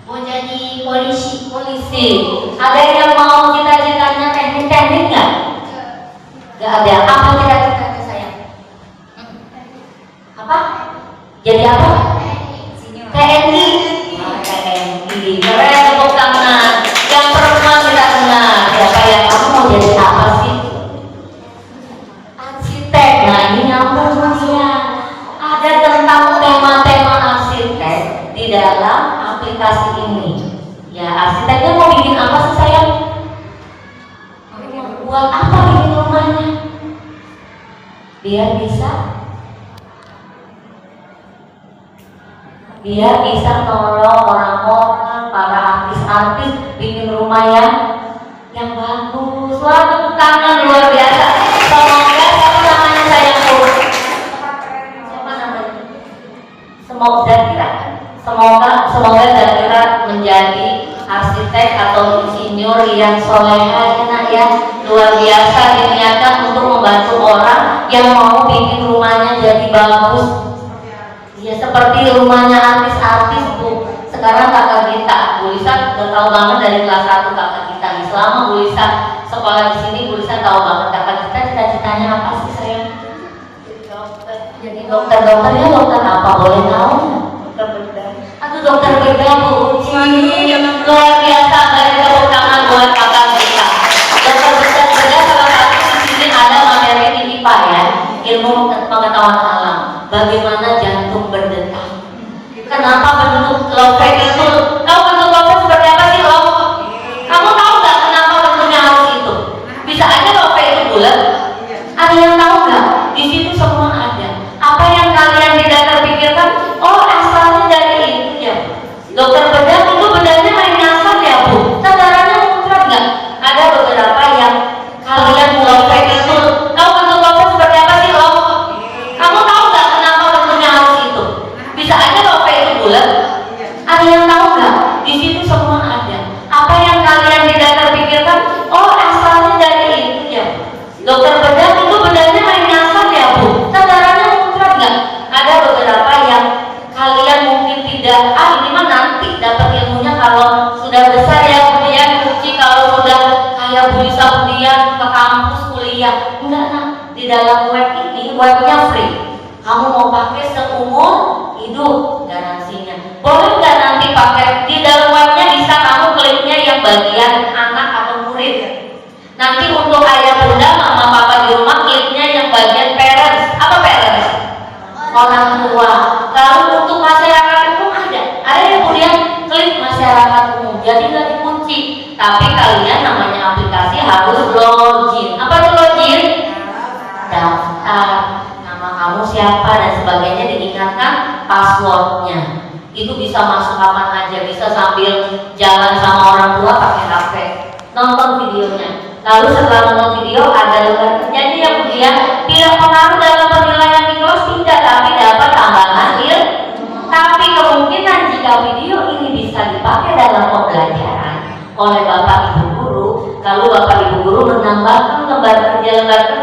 Mau jadi polisi. Polisi. Ada yang mau cita-citanya teknik-teknik nggak? Nggak ada. Apa cita-citanya saya? Apa? Jadi apa? TNI. TNI. Keren, tepuk tangan. Yang perempuan kita dengar. Siapa yang kamu mau jadi apa sih? Arsitek. Nah ini nyambung dia. Ada tentang tema-tema arsitek di dalam aplikasi ini. Ya arsiteknya mau bikin apa sih sayang? Buat apa bikin rumahnya? Biar bisa nolong orang-orang, para artis-artis bikin rumah yang bagus. Wah, tepuk tangan luar biasa. Semoga siapa namanya sayangku? Siapa namanya? Semoga Zakira menjadi arsitek atau insinyur yang soleha ya, luar biasa diniatkan untuk membantu orang yang mau bikin rumahnya jadi bagus. Ya seperti rumahnya artis-artis Bu. Sekarang kakak Gita, Bu Lisa udah tahu banget dari kelas 1 kakak Gita. Selama Bu Lisa sekolah di sini, Bu Lisa tahu banget kakak Gita cita-citanya apa sih sayang? Jadi dokter. Dokternya dokter apa? Boleh tahu? Dokter bedah. Aduh dokter bedah Bu Uci. Luar biasa, dari tepuk tangan buat kakak Gita. Dokter bedah salah satu di sini ada materi di IPA ya, ilmu pengetahuan alam. Bagaimana jantung berdetak? Kenapa bentuk lope itu? Kau bentuk lope seperti apa sih lope? Kamu tahu nggak kenapa bentuknya harus itu? Bisa aja lope itu bulat. Ada yang tahu nggak? Di situ semua ada. Apa yang kalian tidak terpikirkan? Oh asalnya dari itu ya. Dokter bedah itu bedahnya main nyasar ya Bu. Saudara muncrat nggak? Ada beberapa yang kalian lope itu. Kau bentuk lope seperti apa sih lope? Kamu tahu nggak kenapa bentuknya harus itu? Bisa aja lope itu bulat. Ada yang web ini webnya free. Kamu mau pakai seumur hidup garansinya. Boleh nggak nanti pakai di dalam webnya, bisa kamu kliknya yang bagian anak atau murid. Nanti untuk ayah bunda, mama papa di rumah kliknya yang bagian parents. Apa parents? Orang tua. Lalu untuk masyarakat umum ada yang kemudian klik masyarakat umum. Jadi nggak dikunci. Tapi kalian namanya aplikasi harus login. Apa itu login? Daftar nama kamu siapa dan sebagainya, diingatkan passwordnya. Itu bisa masuk kapan aja, bisa sambil jalan sama orang tua pakai HP, nonton videonya. Lalu setelah nonton video ada lembar kerjanya yang kemudian tidak pengaruh dalam penilaian di kelas, tidak, tapi dapat tambahan ilmu. Tapi kemungkinan jika video ini bisa dipakai dalam pembelajaran oleh bapak ibu guru, lalu bapak ibu guru menambahkan lembar kerja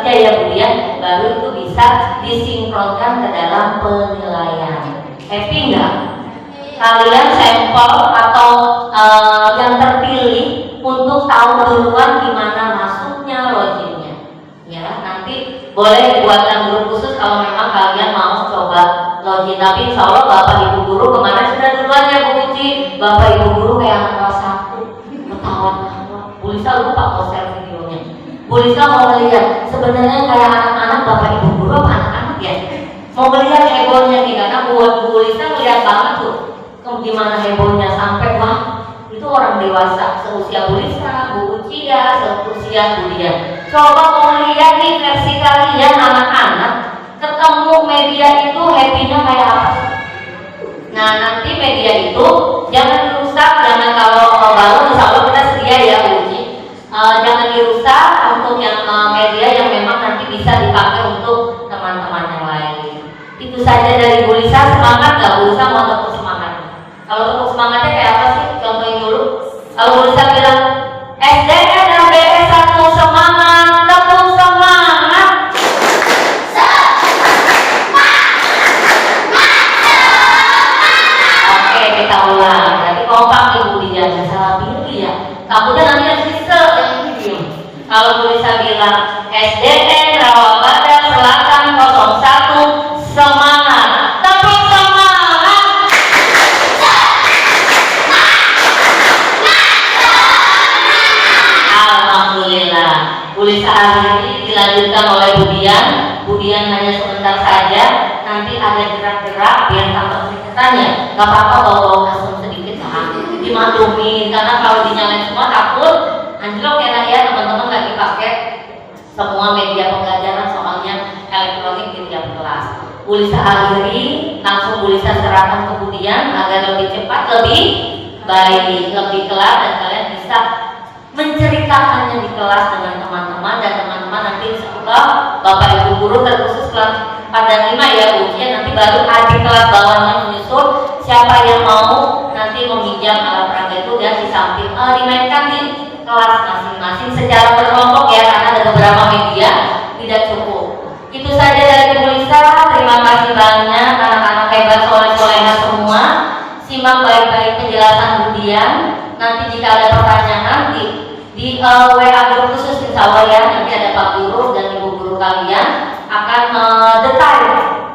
yang kemudian baru itu bisa disinkronkan ke dalam penilaian. Happy nggak? Kalian sampel atau yang terpilih untuk tahu duluan gimana masuknya, loginnya. Ya, nanti boleh buatkan grup khusus kalau memang kalian mau coba login. Tapi insya Allah bapak ibu guru kemarin sudah duluan ya Bu Uci. Bapak ibu guru kayak anak kelas 1 ketawa-tawa. Bu Lisa lupa mau share videonya. Bu Lisa mau melihat sebenarnya kayak anak-anak bapak ibu guru apa anak-anak ya. Mau melihat hebohnya nih, karena buat Bu Lisa melihat banget tuh gimana hebohnya sampai wah itu orang dewasa seusia Bu Lisa, Bu Uci ya, seusia Bu Dia. Coba mau lihat nih versi kalian anak-anak ketemu media itu happy-nya kayak apa? Nah nanti media itu jangan dirusak, jangan kalau baru insya Allah kita sedia ya Bu Uci. Jangan dirusak untuk yang media yang memang nanti bisa dipakai untuk teman-teman yang lain. Itu saja dari Bu Lisa. Semangat gak Bu Lisa? Mau tepuk semangat? Kalau tepuk semangatnya kayak apa sih? Contohin dulu. Kalau Bu Lisa bilang SDN MBS 1 semangat, tepuk semangat. Oke, kita ulang. Jadi kompak Ibu Dia, jangan salah pilih ya. Takutnya nanti ada sisa yang video. Kalau Bu Lisa bilang SDN Rawabada Selatan 01 semangat, tepuk semangat. Alhamdulillah, Bu Lisa hari ini dilanjutkan oleh Bu Dian. Bu Dian hanya sebentar saja, nanti ada gerak-gerak biar tambah keringetannya. Gak apa-apa bawa asam sedikit dimaklumi, karena kalau dinyalain semua takut anjlok ya. Ya teman-teman lagi pakai semua media pembelajaran soalnya elektronik di tiap kelas. Bu Lisa akhiri, langsung Bu Lisa serahkan kemudian agar lebih cepat, lebih baik, lebih kelas, dan kalian bisa menceritakannya di kelas dengan teman-teman, dan teman-teman nanti sekolah bapak ibu guru terkhusus kelas 4 dan 5 ya ujian, nanti baru adik kelas bawahnya menyusul. Siapa yang mau nanti meminjam alat peraga itu dan disamping dimainkan di kelas masing-masing secara berkelompok ya, karena ada beberapa media tidak cukup. Itu saja dari Bu Lisa. Terima kasih banyak anak-anak hebat soleh-soleha semua. Simak baik-baik penjelasan Bu Dian. Nanti jika ada pertanyaan di WA grup khusus insya Allah ya, nanti ada Pak Guru dan Ibu Guru kalian akan detail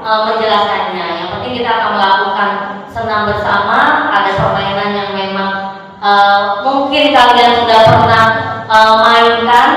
menjelaskannya. Yang penting kita akan melakukan senam bersama. Ada permainan yang memang mungkin kalian sudah pernah mainkan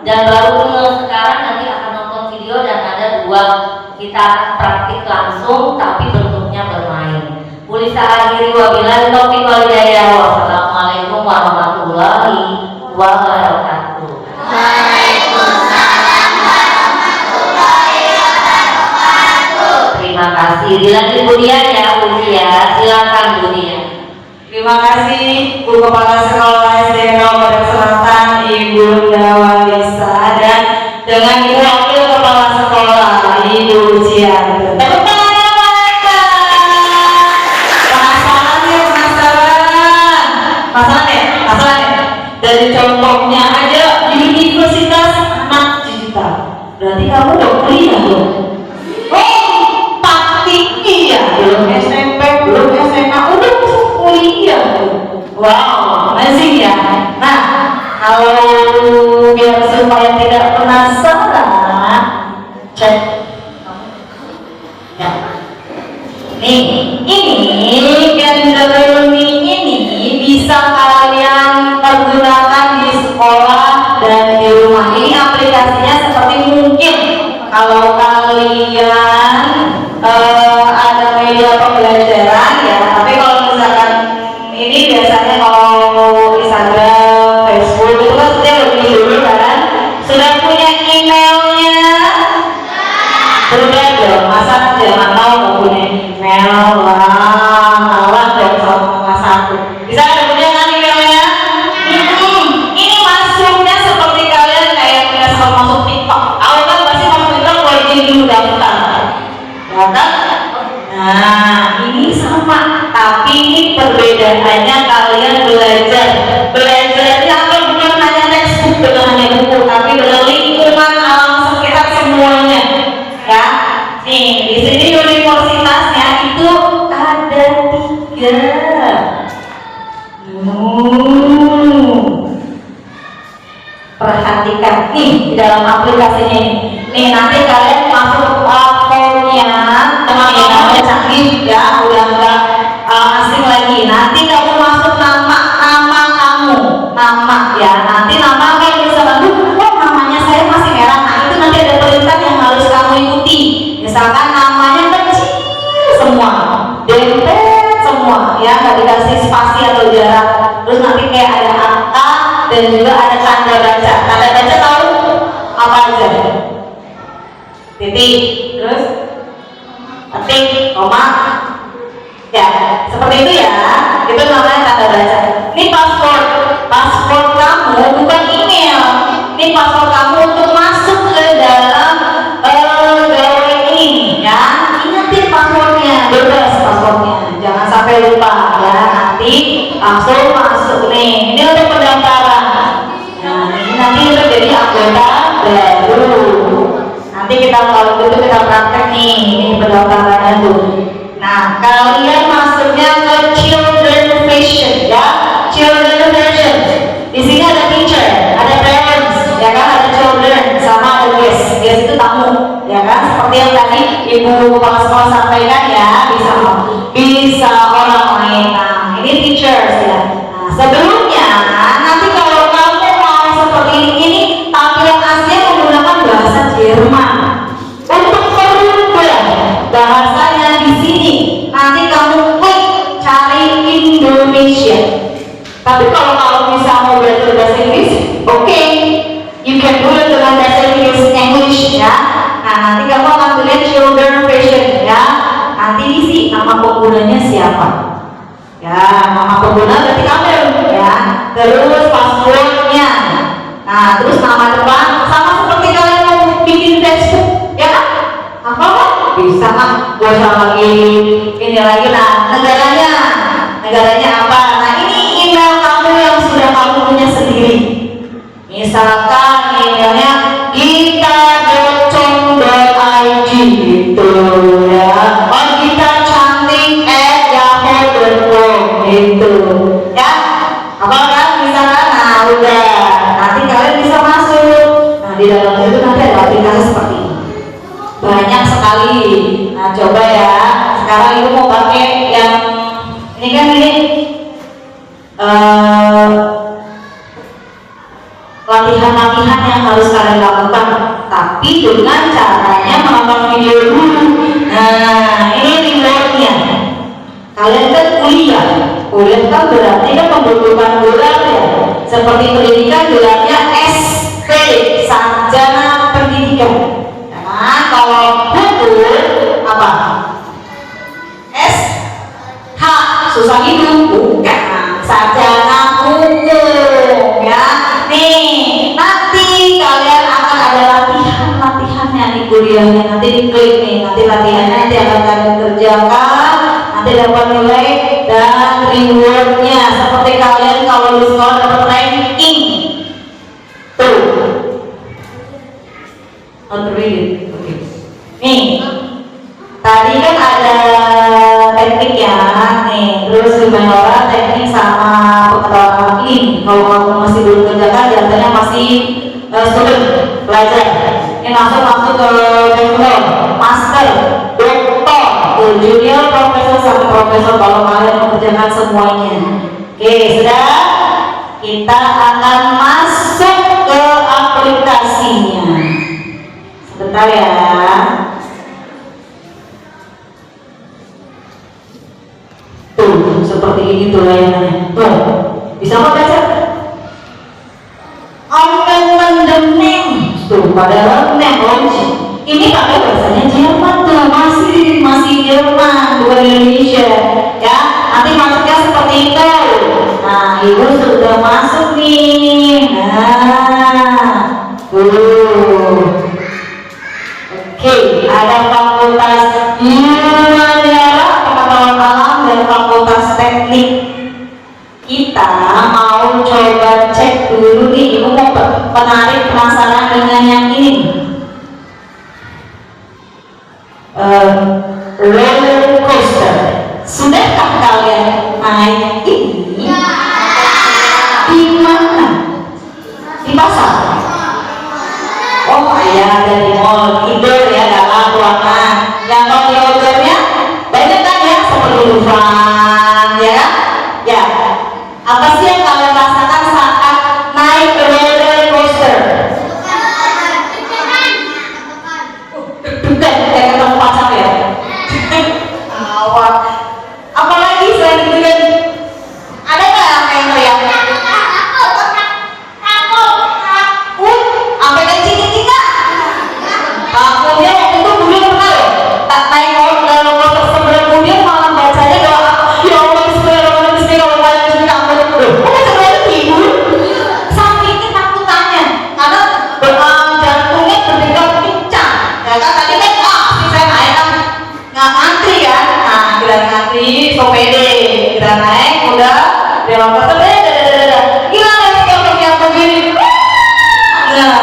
dan baru sekarang nanti akan nonton video, dan ada 2 kita praktik langsung tapi bentuknya bermain. Bu Lisa akhiri, wabillahi taufiq wal hidayah. Wassalamualaikum warahmatullahi wabarakatuh. Waalaikumsalam warahmatullahi wabarakatuh. Terima kasih. Dilanjut Bu Dian ya, Bu Dian. Silakan Bu Dian. Terima kasih Bu Kepala Sekolah SD Rawabada Selatan Ibu Dawalisa, dan dengan Ibu Wakil Kepala Sekolah Ibu Cian. Tepuk tangan yang mereka. Penasaran ya, penasaran ya. Dari contohnya aja di Universitas Magdita. Berarti kamu udah kuliah dong? Oh, pasti iya. Belum SMP, belum SMA, udah masuk kuliah. Wow, amazing ya. Nah, kalau biar supaya tidak penasaran, cek Ya. Nih, ini Genderuni ini bisa kalian pergunakan di sekolah dan di rumah. Ini aplikasinya seperti mungkin kalau kalian ada media pembelajaran ya. Tapi kalau misalkan ini biasanya kalau Instagram, Facebook itu kan sudah lebih dulu kan, sudah punya emailnya. Sudah dong, masa jangan mau punya email lah, kalah dong sama kelas 1. Bisa ada punya kan emailnya? Ini masuknya seperti kalian kayak punya sekolah masuk TikTok. Awal kan pasti masuk TikTok boleh jadi dulu daftar, ya kan? Nah, ini sama, tapi ini perbedaannya kalian belajarnya kan bukan hanya textbook dengan hanya buku, tapi dengan lingkungan alam sekitar semuanya. Ya, nih di sini universitasnya itu ada 3. Perhatikan nih di dalam aplikasinya ini. Nih nanti kalian masuk akunnya, teman-teman namanya canggih ya, udah enggak asing lagi. Nanti kamu masuk nama kamu, nama ya. Nanti nama kan misalkan, oh namanya saya masih merah. Nah itu nanti ada perintah yang harus kamu ikuti. Misalkan namanya kecil semua, dempet semua, ya nggak dikasih spasi atau jarak. Terus nanti kayak ada angka dan juga ada tanda baca. Tanda baca tahu apa aja? Titik, terus ketik, koma, ya seperti itu ya. Itu namanya tanda baca. Ini paspor kamu bukan email. Ini paspor kamu untuk masuk ke dalam galeri ini ya. Ingatin paspornya, bebas paspornya, jangan sampai lupa ya. Nanti langsung masuk nih. Ini untuk pendaftaran. Nah ini nanti untuk jadi anggota baru. Nanti kita kalau itu kita praktek nih, ini pendaftarannya tuh. Nah kalian masuknya ke children version ya, children version. Di sini ada teacher, ada parents, ya kan, ada children, sama ada guest. Guest itu tamu, ya kan, seperti yang tadi ibu kepala sekolah sampaikan ya, bisa orang lain. Nah ini teachers ya. Nah sebelumnya nanti kalau kamu mau seperti ini tampilan aslinya menggunakan bahasa Jerman. Untuk merubah bahasanya di sini, nanti kamu klik cari Indonesia. Tapi kalau bisa mau belajar bahasa Inggris, oke, you can do it dengan bahasa English ya. Nah nanti kamu akan pilih children version ya. Nanti isi nama penggunanya siapa. Ya, nama pengguna berarti kamu ya. Terus passwordnya. Nah terus nama depan sama seperti kalian mau bikin Facebook, ya kan? Apa kan? Bisa kan? Gak usah lagi ini lagi. Nah negaranya apa? Nah ini email kamu yang sudah kamu punya sendiri. Misalkan emailnya gita.com.id gitu ya. Oh Gita cantik @yahoo.com gitu ya. Apa kan? Misalkan, nah udah. Nanti kalian bisa masuk. Nah di dalam itu nanti ada aplikasi seperti ini. Banyak sekali. Nah coba ya. Sekarang ibu mau pakai yang ini kan ini latihan-latihan yang harus kalian lakukan, tapi dengan caranya menonton video dulu. Nah ini rewardnya. Kalian kan kuliah kan berarti kan membutuhkan gelar ya. Seperti pendidikan gelarnya SP, sarjana pendidikan. Nah kalau buku apa? SH, susah itu bukan, sarjana umum ya. Nih nanti kalian akan ada latihannya di kuliahnya. Nanti diklik nih, nanti latihannya nanti akan kalian kerjakan. Nanti dapat nilai dan rewardnya seperti kalian kalau di sekolah dapat ranking tuh. Okay. Nih tadi kan ada teknik ya, nih terus gimana orang teknik sama pengetahuan ini. Kalau kamu masih belum kerjakan, biasanya masih student belajar. Ini langsung masuk ke master, doktor. junior profesor sampai profesor kalau kalian mengerjakan semuanya. Oke, sudah? Kita akan masuk ke aplikasinya. Sebentar ya. Tuh, seperti ini tuh layanannya. Tuh, bisa nggak baca? Tuh, pada teknologi. Ini pakai bahasanya Jerman tuh, masih Jerman, bukan Indonesia. Ya, nanti masuknya seperti itu. Nah, ibu sudah masuk nih. Nah, tuh. Oke, ada fakultas pengetahuan alam dan fakultas teknik. Kita mau coba cek dulu nih, ibu mau penasaran dengan yang ini. Roller coaster. Sudahkah kalian naik ini? Di mana? Di pasar. Oh iya, ada di mall, indoor ya, dalam ruangan. Yang kalau di outdoornya banyak kan ya, seperti Dufan, ya kan? Ya. Apa sih yang kalian rasakan saat naik roller coaster? Deg-degan kayak ketemu pacar ya. Awal. Apalagi selain itu kan ada nggak yang teriak? Takut. Sampai kencing-kencing nggak? Takutnya waktu itu dulu pernah loh. Tak naik roller coaster sebelum kemudian malam bacanya doa. Ya Allah, Bismillah, saking ketakutannya karena jantungnya berdetak kencang. Ya kan tadi kan saya naik kan nggak ngantri kan, nah kita ngantri sepede kita naik udah dalam kota gila kan yang begini. Nah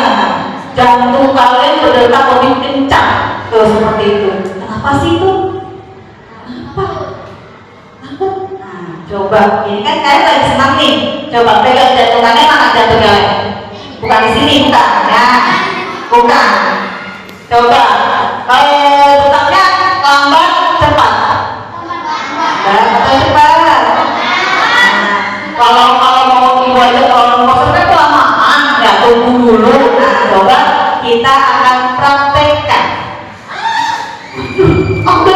jantung kalian berdetak lebih kencang tuh seperti itu. Kenapa sih itu? Kenapa? Takut? Nah coba ini kan kalian lagi senang nih. Coba pegang jantungannya, mana jantungnya? Bukan di sini, bukan. Nah, bukan. Coba detaknya lambat, cepat. Cepat. Nah, kalau mau dibuat kalau maksudnya kelamaan, ya tunggu dulu. Nah, coba kita akan praktekkan. Aku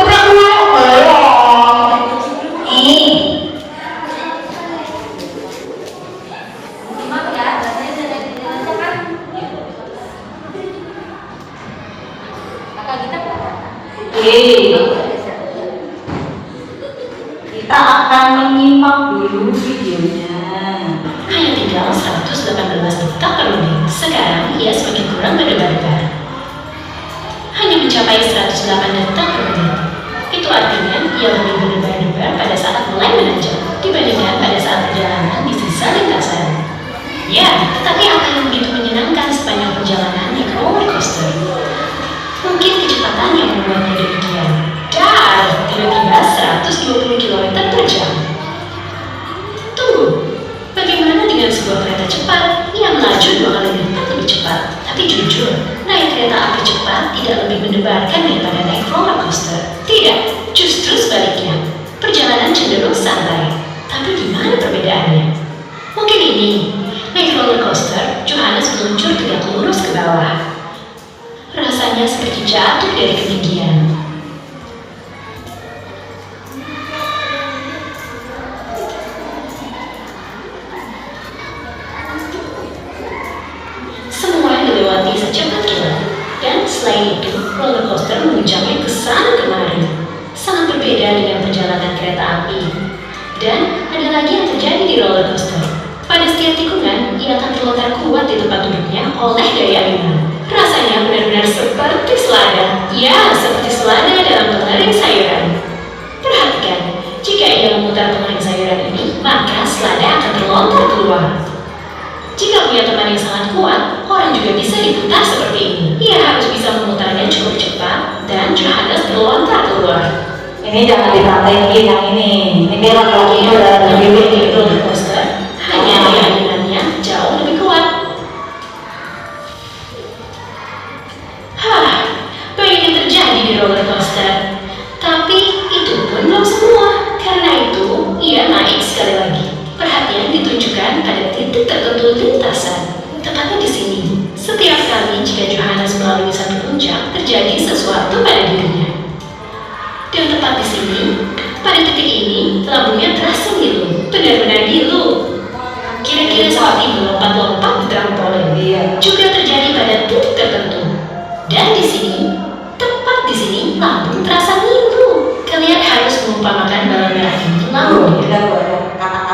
kita akan menyimak dulu videonya. Hanya tinggal 118 detak per menit. Sekarang ia semakin kurang berdebar-debar. Hanya mencapai 108 detak per menit. Itu artinya ia lebih berdebar-debar pada saat mulai menanjak dibandingkan pada saat perjalanan di sisa lintasan. Ya, tetapi apa yang begitu menyenangkan sepanjang perjalanan naik roller coaster? Mungkin kecepatan yang membuatnya demikian. Dar, tiba-tiba 120 km per jam. Tunggu, bagaimana dengan sebuah kereta cepat yang melaju 2 kali lipat lebih cepat? Tapi jujur, naik kereta api cepat tidak lebih mendebarkan daripada naik roller coaster. Tidak, justru sebaliknya. Perjalanan cenderung santai. Tapi gimana perbedaannya? Mungkin ini, naik roller coaster, Johannes meluncur tegak lurus ke bawah. Rasanya seperti jatuh dari ketinggian. Semua dilewati secepat kilat. Dan selain itu, roller coaster menguncangnya ke sana kemari. Sangat berbeda dengan perjalanan kereta api. Dan ada lagi yang terjadi di roller coaster. Pada setiap tikungan, ia akan terlontar kuat di tempat duduknya oleh daya ayunan. Rasanya benar-benar seperti selada. Ya, seperti selada dalam pengering sayuran. Perhatikan, jika ia memutar pengering sayuran ini, maka selada akan terlontar keluar. Jika punya teman yang sangat kuat, orang juga bisa diputar seperti ini. Ia harus bisa memutarnya cukup cepat dan Johannes terlontar keluar. Ini jangan dipraktekin yang ini. Ini biar laki-laki udah terpilih di roller coaster. Hanya daya ayunannya jauh lebih kuat. Banyak yang terjadi di roller coaster. Tapi titik tertentu lintasan. Tepatnya di sini, setiap kali jika Johannes melalui satu puncak, terjadi sesuatu pada dirinya. Dan tepat di sini, pada titik ini, lambungnya terasa ngilu, benar-benar ngilu. Kira-kira seperti melompat-lompat di trampolin. Juga terjadi pada titik tertentu. Dan di sini, tepat di sini, lambung terasa ngilu. Kalian harus mengumpamakan balon merah ini lambungnya.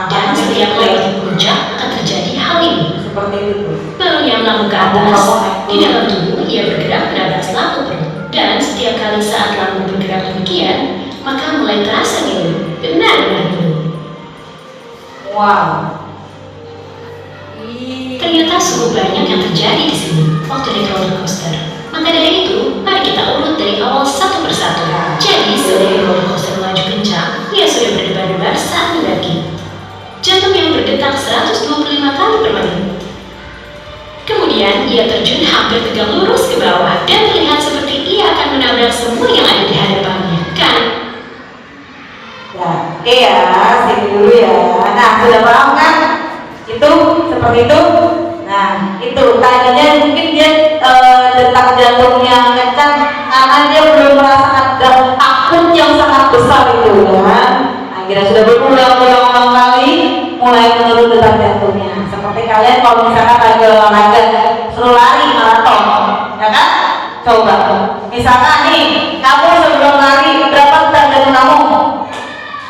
Dan setiap lewat puncak akan terjadi hal ini. Balon yang lambung ke atas, di dalam tubuh ia bergerak pada selaput perut. Dan setiap kali saat lambung bergerak demikian, maka mulai terasa ngilu, benar-benar ngilu. Wow. Ternyata sungguh banyak yang terjadi di sini waktu naik roller coaster. Maka dari itu, mari kita urut dari awal satu persatu. Jadi, sebelum roller coaster melaju kencang, ia sudah berdebar-debar saat mendaki. Jantung yang berdetak 125 kali per menit. Kemudian, ia terjun hampir tegak lurus ke bawah dan terlihat seperti ia akan menabrak semua yang ada di hadapannya. Kan? Ya, oke ya, sini dulu ya. Nah, sudah paham kan? Itu seperti itu. Nah, itu tadinya mungkin dia detak jantungnya kencang karena dia belum merasakan takut yang sangat besar itu kan. Akhirnya sudah berulang-ulang kali mulai menurun detak jantungnya. Seperti kalian kalau misalkan lagi olahraga suruh lari maraton, ya kan? Coba, misalkan nih kamu sebelum lari berapa detak jantung kamu?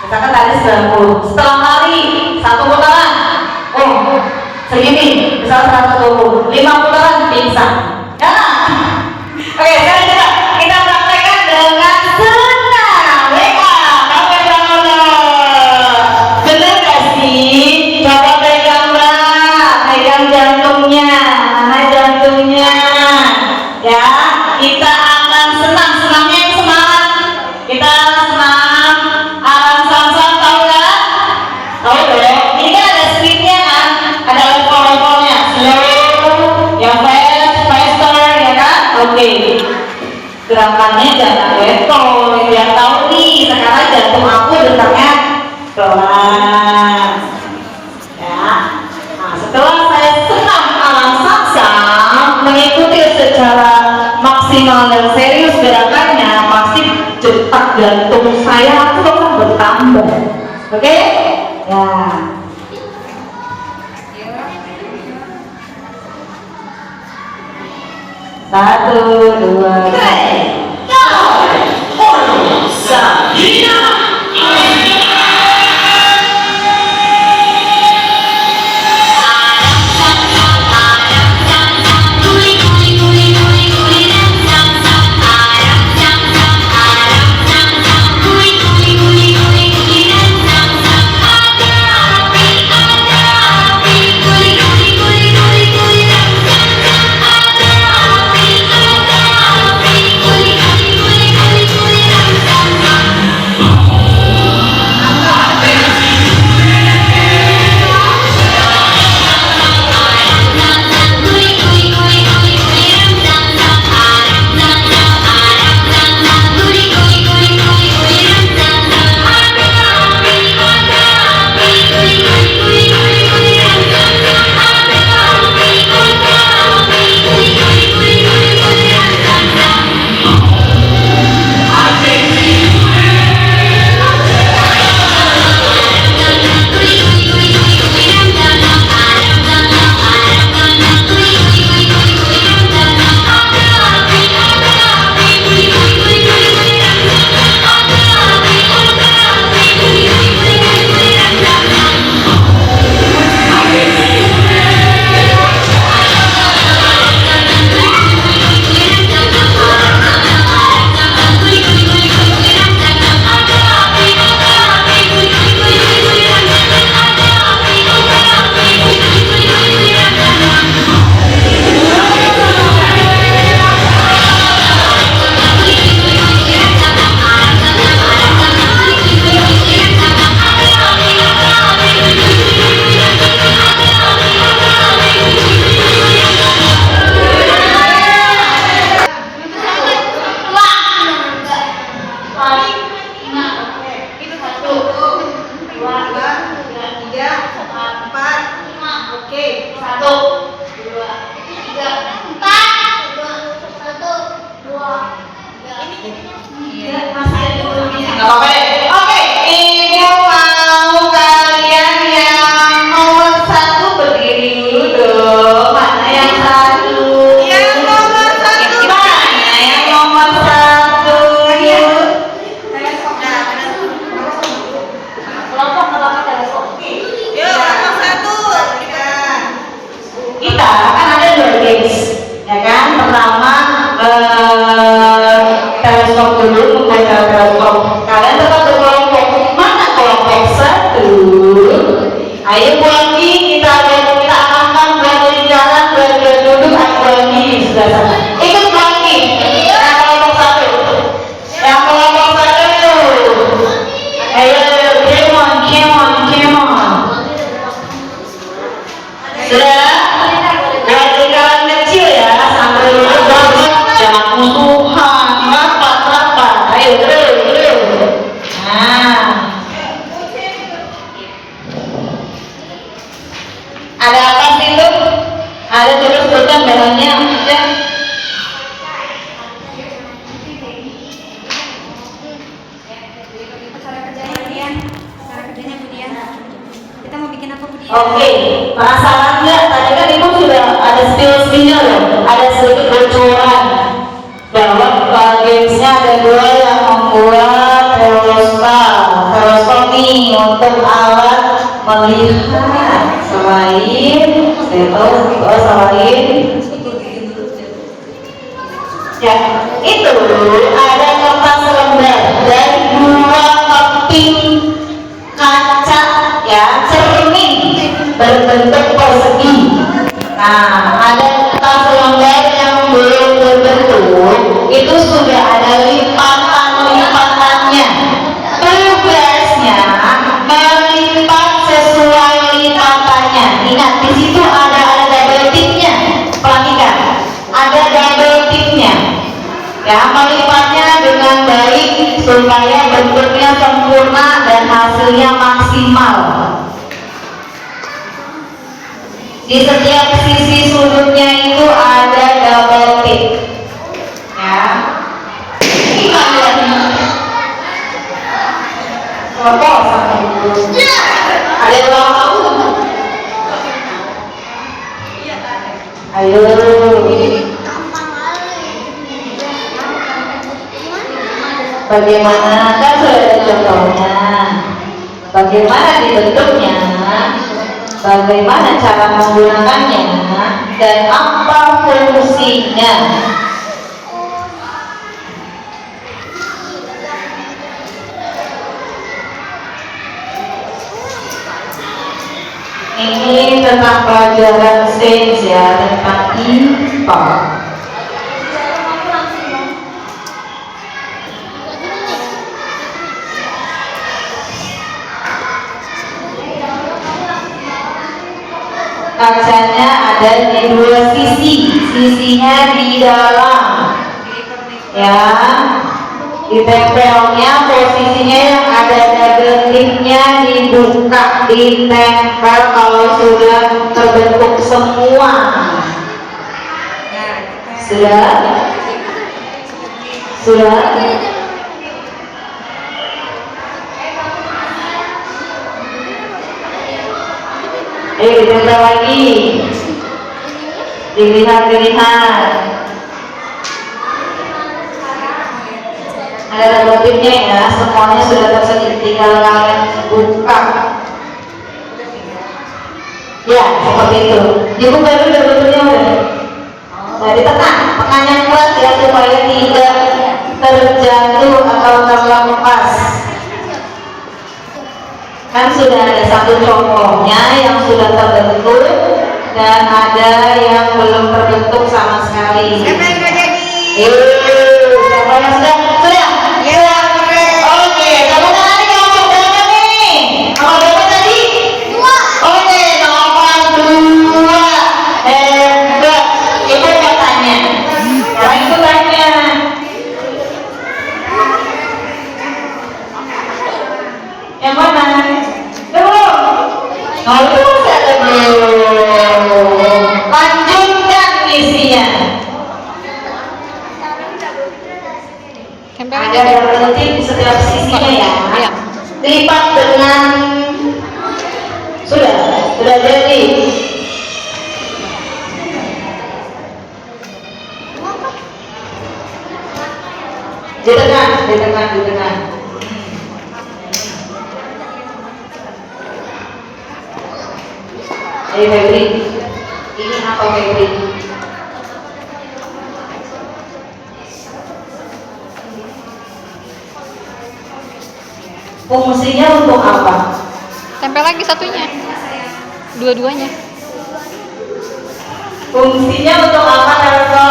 Misalkan tadi 90. Setelah lari 1 putaran, oh segini, misalnya 120, 5 putaran pingsan. Ya. Oke, sekarang kita praktekkan dengan senang. Kamu pegang bener gak sih? Coba pegang pegang jantungnya, mana jantungnya? Ya, kita akan senang, senangnya yang semangat. Kita senang, akan sang-sang, tahu kan? Tahu dong. Ini kan ada speednya kan? Ada level-levelnya, slow, yang fast, faster, ya kan? Oke. Gerakannya jangan level, biar tahu nih sekarang jantung aku detaknya pelan. Ya. Nah, setelah saya senang alam sang-sang mengikuti secara maksimal dan serius gerakannya, pasti detak jantung saya itu akan bertambah. Oke? Ya. 1, 2, 3. Ada api Iya, masih ada nggak apa-apa deh. Oke, ibu mau kalian yang nomor 1 berdiri dulu dong. Mana yang 1? Yang nomor 1. Mana yang nomor 1? Kelompok teleskop. Yuk, nomor 1. Kita kan ada 2 games, ya kan? Pertama teleskop dulu, membaca teleskop. Kalian tetap berkelompok. Mana kelompok 1? Ayo lagi kita akan belajar jalan, belajar duduk, aku lagi di sebelah sana. Ikut lagi. Yang kelompok 1. Yang kelompok 1. Ayo, come on, come on, come on. Sudah? Dari kalian kecil ya, sampai lulus jangan musuhan, rapat. Ayo terus. Nah, ada apa sih itu? Ada tulis-tulisan bahannya ada. Kita mau bikin apa, Bu Dian? Oke, penasaran nggak? Tadi kan ibu sudah ada spill-spillnya loh, ada sedikit bocoran bahwa gamesnya ada 2 yang membuat teleskop nih untuk alat melihat selain ya itu ada kertas lembar dan 2 keping kaca ya cermin berbentuk persegi. Nah, ada kertas lembar yang belum berbentuk, itu sudah ada lipatannya. Tugasnya melipat sesuai lipatannya. Ingat di situ ada double tipnya. Perhatikan, ada double tipnya. Ya, melipatnya dengan baik supaya bentuknya sempurna dan hasilnya maksimal. Di setiap sisi sudutnya itu ada double tip. Ya. Ini kalian kelompok sama ibu. Ada ulang tahun. Ayo. Bagaimana? Kan sudah ada contohnya. Bagaimana dibentuknya? Bagaimana cara menggunakannya? Dan apa fungsinya? Ini tentang pelajaran sains ya, tentang IPA. Kacanya ada di 2 sisi, sisinya di dalam, ya. Ditempelnya posisinya yang ada double tipnya dibuka, ditempel kalau sudah terbentuk semua. Sudah. Ditempel lagi, dilihat. Ada double tipnya ya, semuanya sudah tersedia, tinggal kalian buka. Ya, seperti itu. Dibuka dulu double tipnya udah. Nah, ditekan, tekan yang kuat ya supaya tidak terjatuh atau terlepas. Kan sudah ada 1 contohnya yang sudah terbentuk dan ada yang belum terbentuk sama sekali. Siapa yang nggak jadi? Siapa yang sudah? Ya. Oke, kamu tadi kelompok berapa nih? Nomor berapa tadi? 2. Oke, nomor 2. Hebat. Itu katanya. Sekarang itu tanya. Yang mana? Belum. itu masih ada belum. Lanjutkan misinya. Ada yang penting setiap sisinya ya. Lipat dengan sudah jadi. Di tengah. Ayo Febri, ini apa Febri? Fungsinya untuk apa? Tempel lagi satunya. Dua-duanya. Fungsinya untuk apa Narso?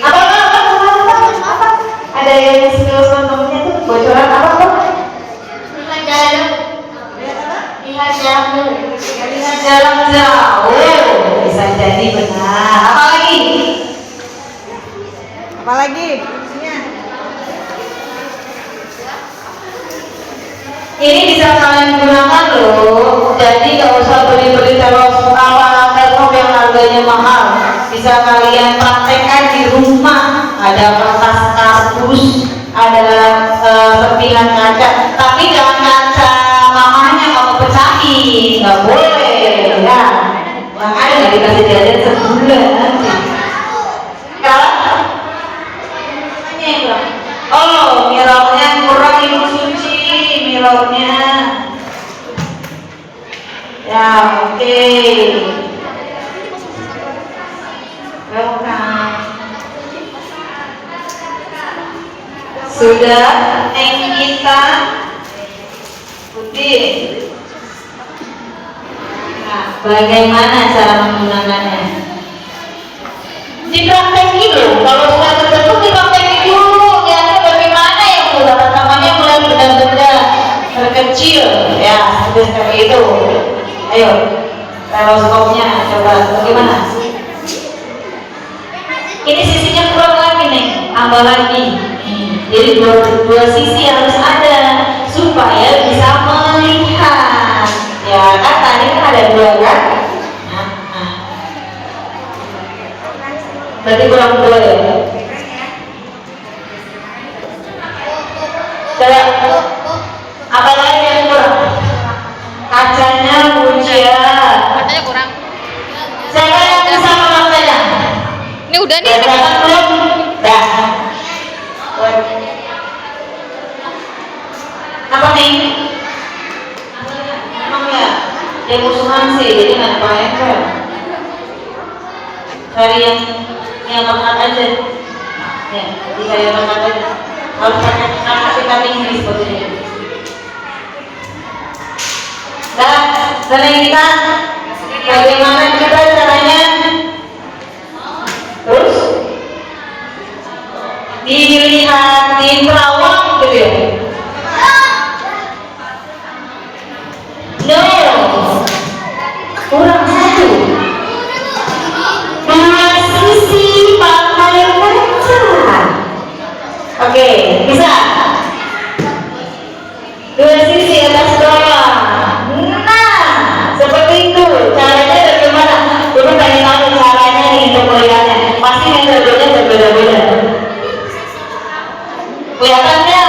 Apa? Ada yang skills temennya tuh bocoran apa? Lihat jarak jauh. Bisa jadi benar. Apa lagi? Fungsinya? Ini bisa kalian gunakan loh. Jadi nggak usah beli teleskop yang harganya mahal. Bisa kalian praktekkan di rumah. Ada kertas kardus, ada serpihan kaca. Tapi jangan kaca mamanya kamu pecahin, nggak boleh ya. Makanya nggak dikasih jajan sebulan. Oh, mirrornya kurang ibu suci, mirrornya. Ya, oke. Welcome. Sudah, tank kita putih. Nah, bagaimana cara menggunakannya? Dipraktekin loh. Kalau sudah terbentuk dipraktekin dulu. Lihatnya bagaimana ya bu. Pertamanya mulai benda-benda terkecil. Ya, seperti itu. Ayo, teleskopnya coba bagaimana? Ini sisinya kurang lagi nih, tambah lagi. Jadi dua sisi harus ada supaya bisa melihat. Ya kan tadi kan ada dua kan? Berarti kurang dua ya. Kayak apa lagi yang kurang? Kacanya Bucia. Kacanya kurang. Siapa yang bisa memakainya? Ini udah nih. Dah. Apa nih? Emang ya? Yang musuhan sih, jadi nggak pakai. Cari yang makan aja. Ya, dicari yang makan aja. Harus pakai kata Inggris seperti ini. Dan kita bagaimana kita caranya? Terus dilihat di terawang gitu ya? No, kurang satu. Dua sisi pakai kaca. Oke, bisa. Dua sisi atas bawah. Nah, seperti itu. Caranya bagaimana? Dulu pengen tahu caranya nih untuk melihatnya. Pasti metodenya berbeda-beda. Kelihatannya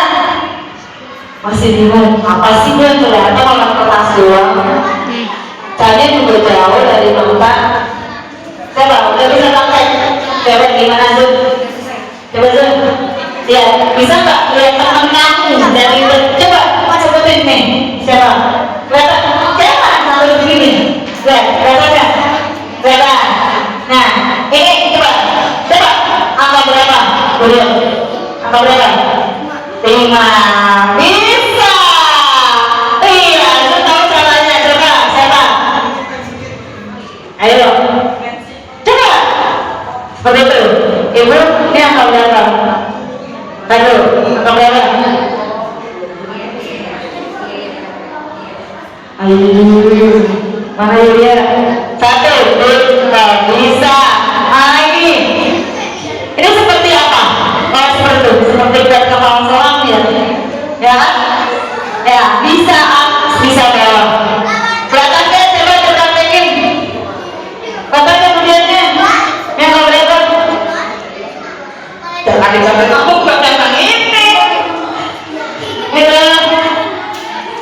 masih bingung. Apa sih gue yang kelihatan orang kertas doang? Caranya juga jauh dari mata. Coba, udah bisa pakai. Coba gimana Zoom? Coba Zoom. Ya, bisa nggak lihat teman kamu dari coba sebutin nih. Siapa? Kelihatan? Siapa? Sambil begini. Lihat, kelihatan nggak? Kelihatan. Nah, ini coba angka berapa? Boleh. Angka berapa? 5. Bisa. Iya, lu tahu caranya. Coba, siapa? Ayo. Coba. Seperti itu. Ibu, ini angka berapa? Aduh, angka berapa? Ayo, mana dia? 1, 2, bisa. Ini seperti apa? Oh, seperti itu, seperti kapal selam ya. Ya, bisa atas, bisa bawah. Kelihatan kan? Coba praktekin. Kelihatan kemudiannya? Yang kalau berapa? Jangan kamu bukan datang ini.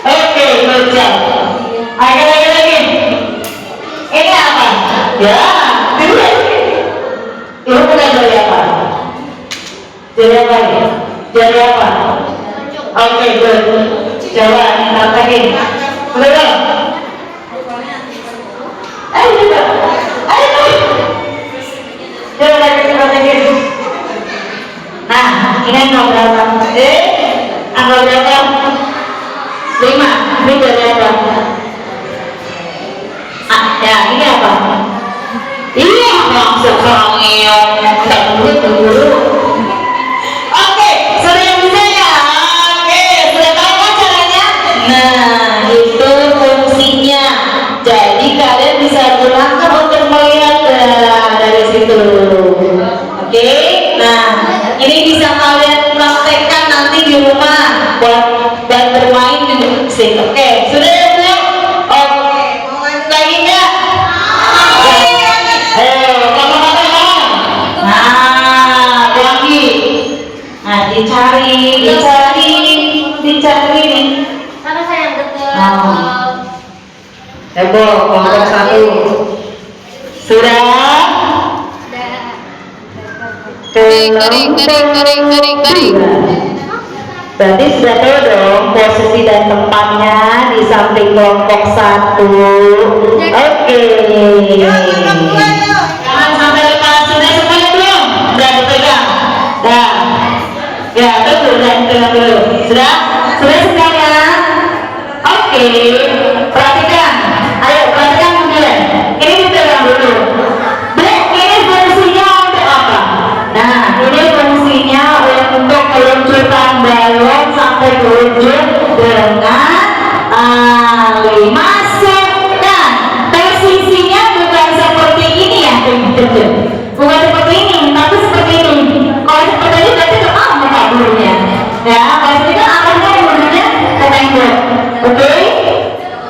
Oke, kerja. Ayo lagi. Ini apa? Ya, dulu. Ibu udah jadi apa? Jadi apa ya? Jadi apa? Oke, good. Coba lihat lagi. Udah. Ayo juga. Ayo. Coba lagi. Nah, ini angka berapa? Angka berapa? 5. Ini dari apa? Ya, ini apa? Iya, maksud orang yang tak dulu. Oke, sudah yang bisa ya? Oke, sudah tahu kan caranya? Nah, itu fungsinya. Jadi kalian bisa gunakan untuk melihat dari situ. Oke, nah ini bisa kalian praktekkan nanti di rumah buat bermain di musik. Oke, sudah ya belum? Oke, mau lanjut lagi nggak? Ayo, kamu. Nah, lagi. Nah, dicari. Karena saya yang deket. Ebo, kelompok 1. Sudah? Garing. Berarti sudah tahu dong posisi dan tempatnya di samping kelompok 1. Oke. Jangan sampai lepas. Sudah semuanya belum? Sudah dipegang. Dah. Ya, betul. Sudah dipegang dulu. Sudah? Sudah semuanya? Oke. Perhatikan. Ayo, perhatikan kemudian. Ini dipegang dulu. Ini fungsinya untuk apa? Nah, ini fungsinya untuk peluncuran balon sampai ke ujung dengan masuk. Nah, posisinya bukan seperti ini ya, bukan seperti ini, tapi seperti ini. Kalau seperti ini berarti muka dulunya. Ya, kalau seperti itu arahnya menuju ke tembok. Oke?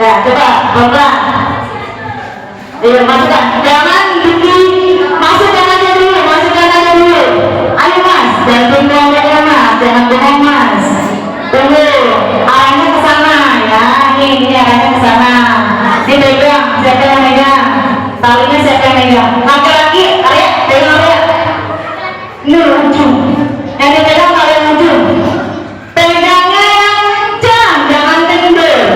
Ya, coba pelan-pelan. Ayo masukkan, jangan masukkan aja dulu. Ayo mas, jangan bengong mas. Tunggu, arahnya ke sana ya. Ini arahnya ke sana. Ini pegang, siapa yang megang? Talinya siapa yang megang? Laki-laki, Arya, pegang Arya. Ini ujung. Yang dipegang kalian ujung. Pegangnya yang kencang, jangan kendor.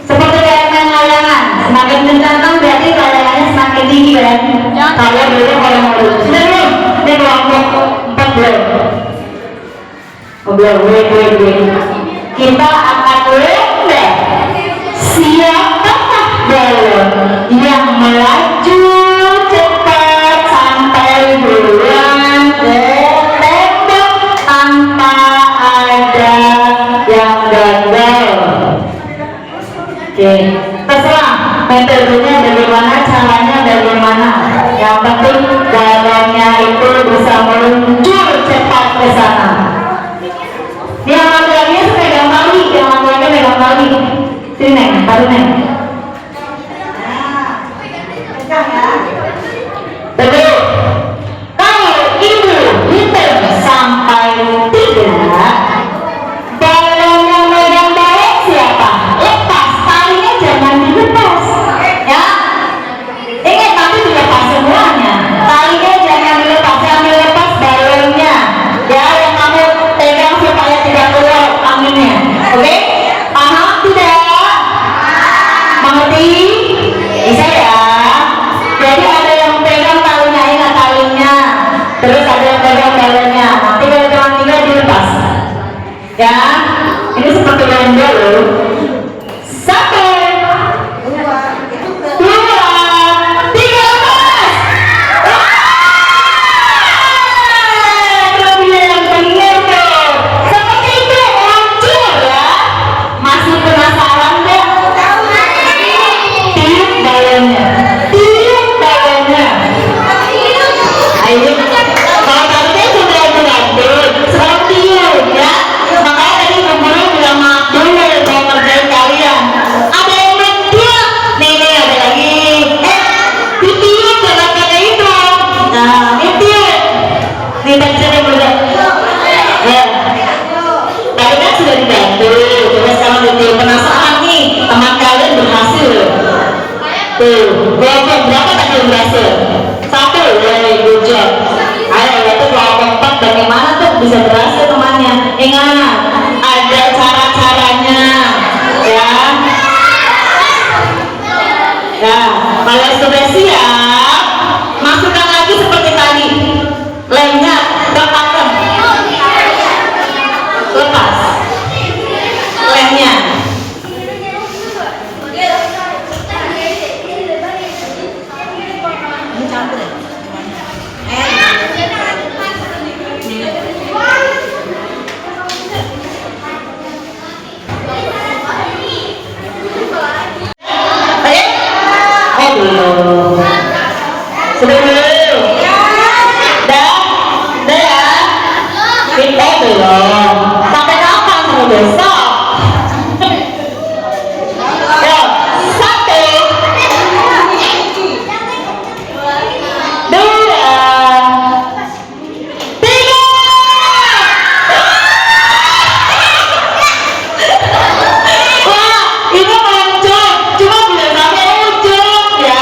Seperti kayak main layangan. Semakin kencang berarti layangannya semakin tinggi kan? Kalian dulu kalau mau dulu. Sudah belum? Ini kelompok 4 belum? Oh belum, wait. Kita akan lomba. Siapakah balon yang melaju cepat sampai duluan ke tembok tanpa ada yang gagal? Oke, terserah metodenya bagaimana, caranya bagaimana. Yang penting balonnya itu bisa meluncur cepat ke sana. Yang laki-lakinya pegang tali, yang laki-lakinya pegang tali. Sini Neng, taruh Neng. Pegang ya. Betul. Kalau ibu hitung sampai 3, balon yang megang balon siapa? Lepas, talinya jangan dilepas. Ya. Ingat tapi dilepas semuanya. Talinya jangan dilepas, yang dilepas balonnya. Ya, yang kamu pegang supaya tidak keluar anginnya. Oke? Paham tidak? Mengerti? Bisa ya? Jadi ada yang pegang talinya, ingat talinya. Terus ada yang pegang balonnya. Nanti kalau cuma 3 dilepas. Ya? Ini seperti lomba loh. 1, 2, 3, lepas! Kelebihan benar tuh. Seperti itu, hancur ya. Masih penasaran nggak? Tiup balonnya. Ayo. Kalau tadi sudah berlanjut, sekarang tiup ya. Makanya tadi guru bilang maaf dulu mau ingat ada cara-caranya ya. Nah, kalau sudah siap, masukkan lagi seperti tadi, lemnya ke pakem, lepas lemnya. Sudah belum? Dah ya? Kita belum. Sampai kapan? Sampai besok. Ya, 1, 2, 3. Wah, ini lanjut. Cuma belum sampai ujung ya.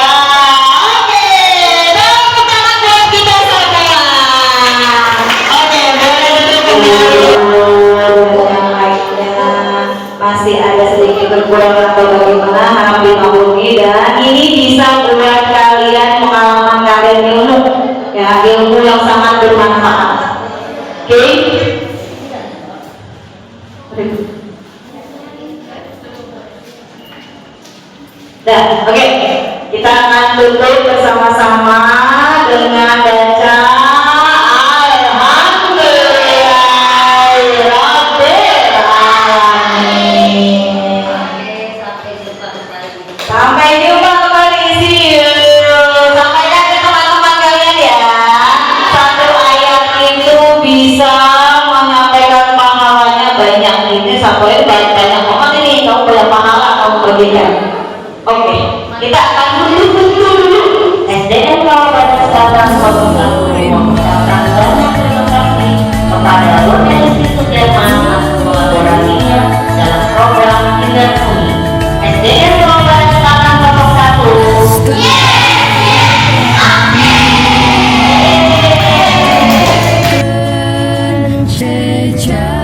Masih ada sedikit kekurangan atau bagaimana harap dimaklumi, dan ini bisa buat kalian pengalaman kalian ilmu ya, ilmu yang sangat bermanfaat. Oke, oke, kita akan tutup bersama-sama dengan baca sampai jumpa kembali, see you. Sampaikan ke teman-teman kalian ya, satu ayat itu bisa menyampaikan pahalanya banyak. Ini satu ayat banyak banget ini, kamu banyak pahala kamu bagikan. Oke, kita akan dulu SDM pada sekarang mengucapkan banyak terima kasih kepada organisasi Sudirman atas kolaborasinya dalam program Indah Bumi. SDM sekarang nomor 1. Jejak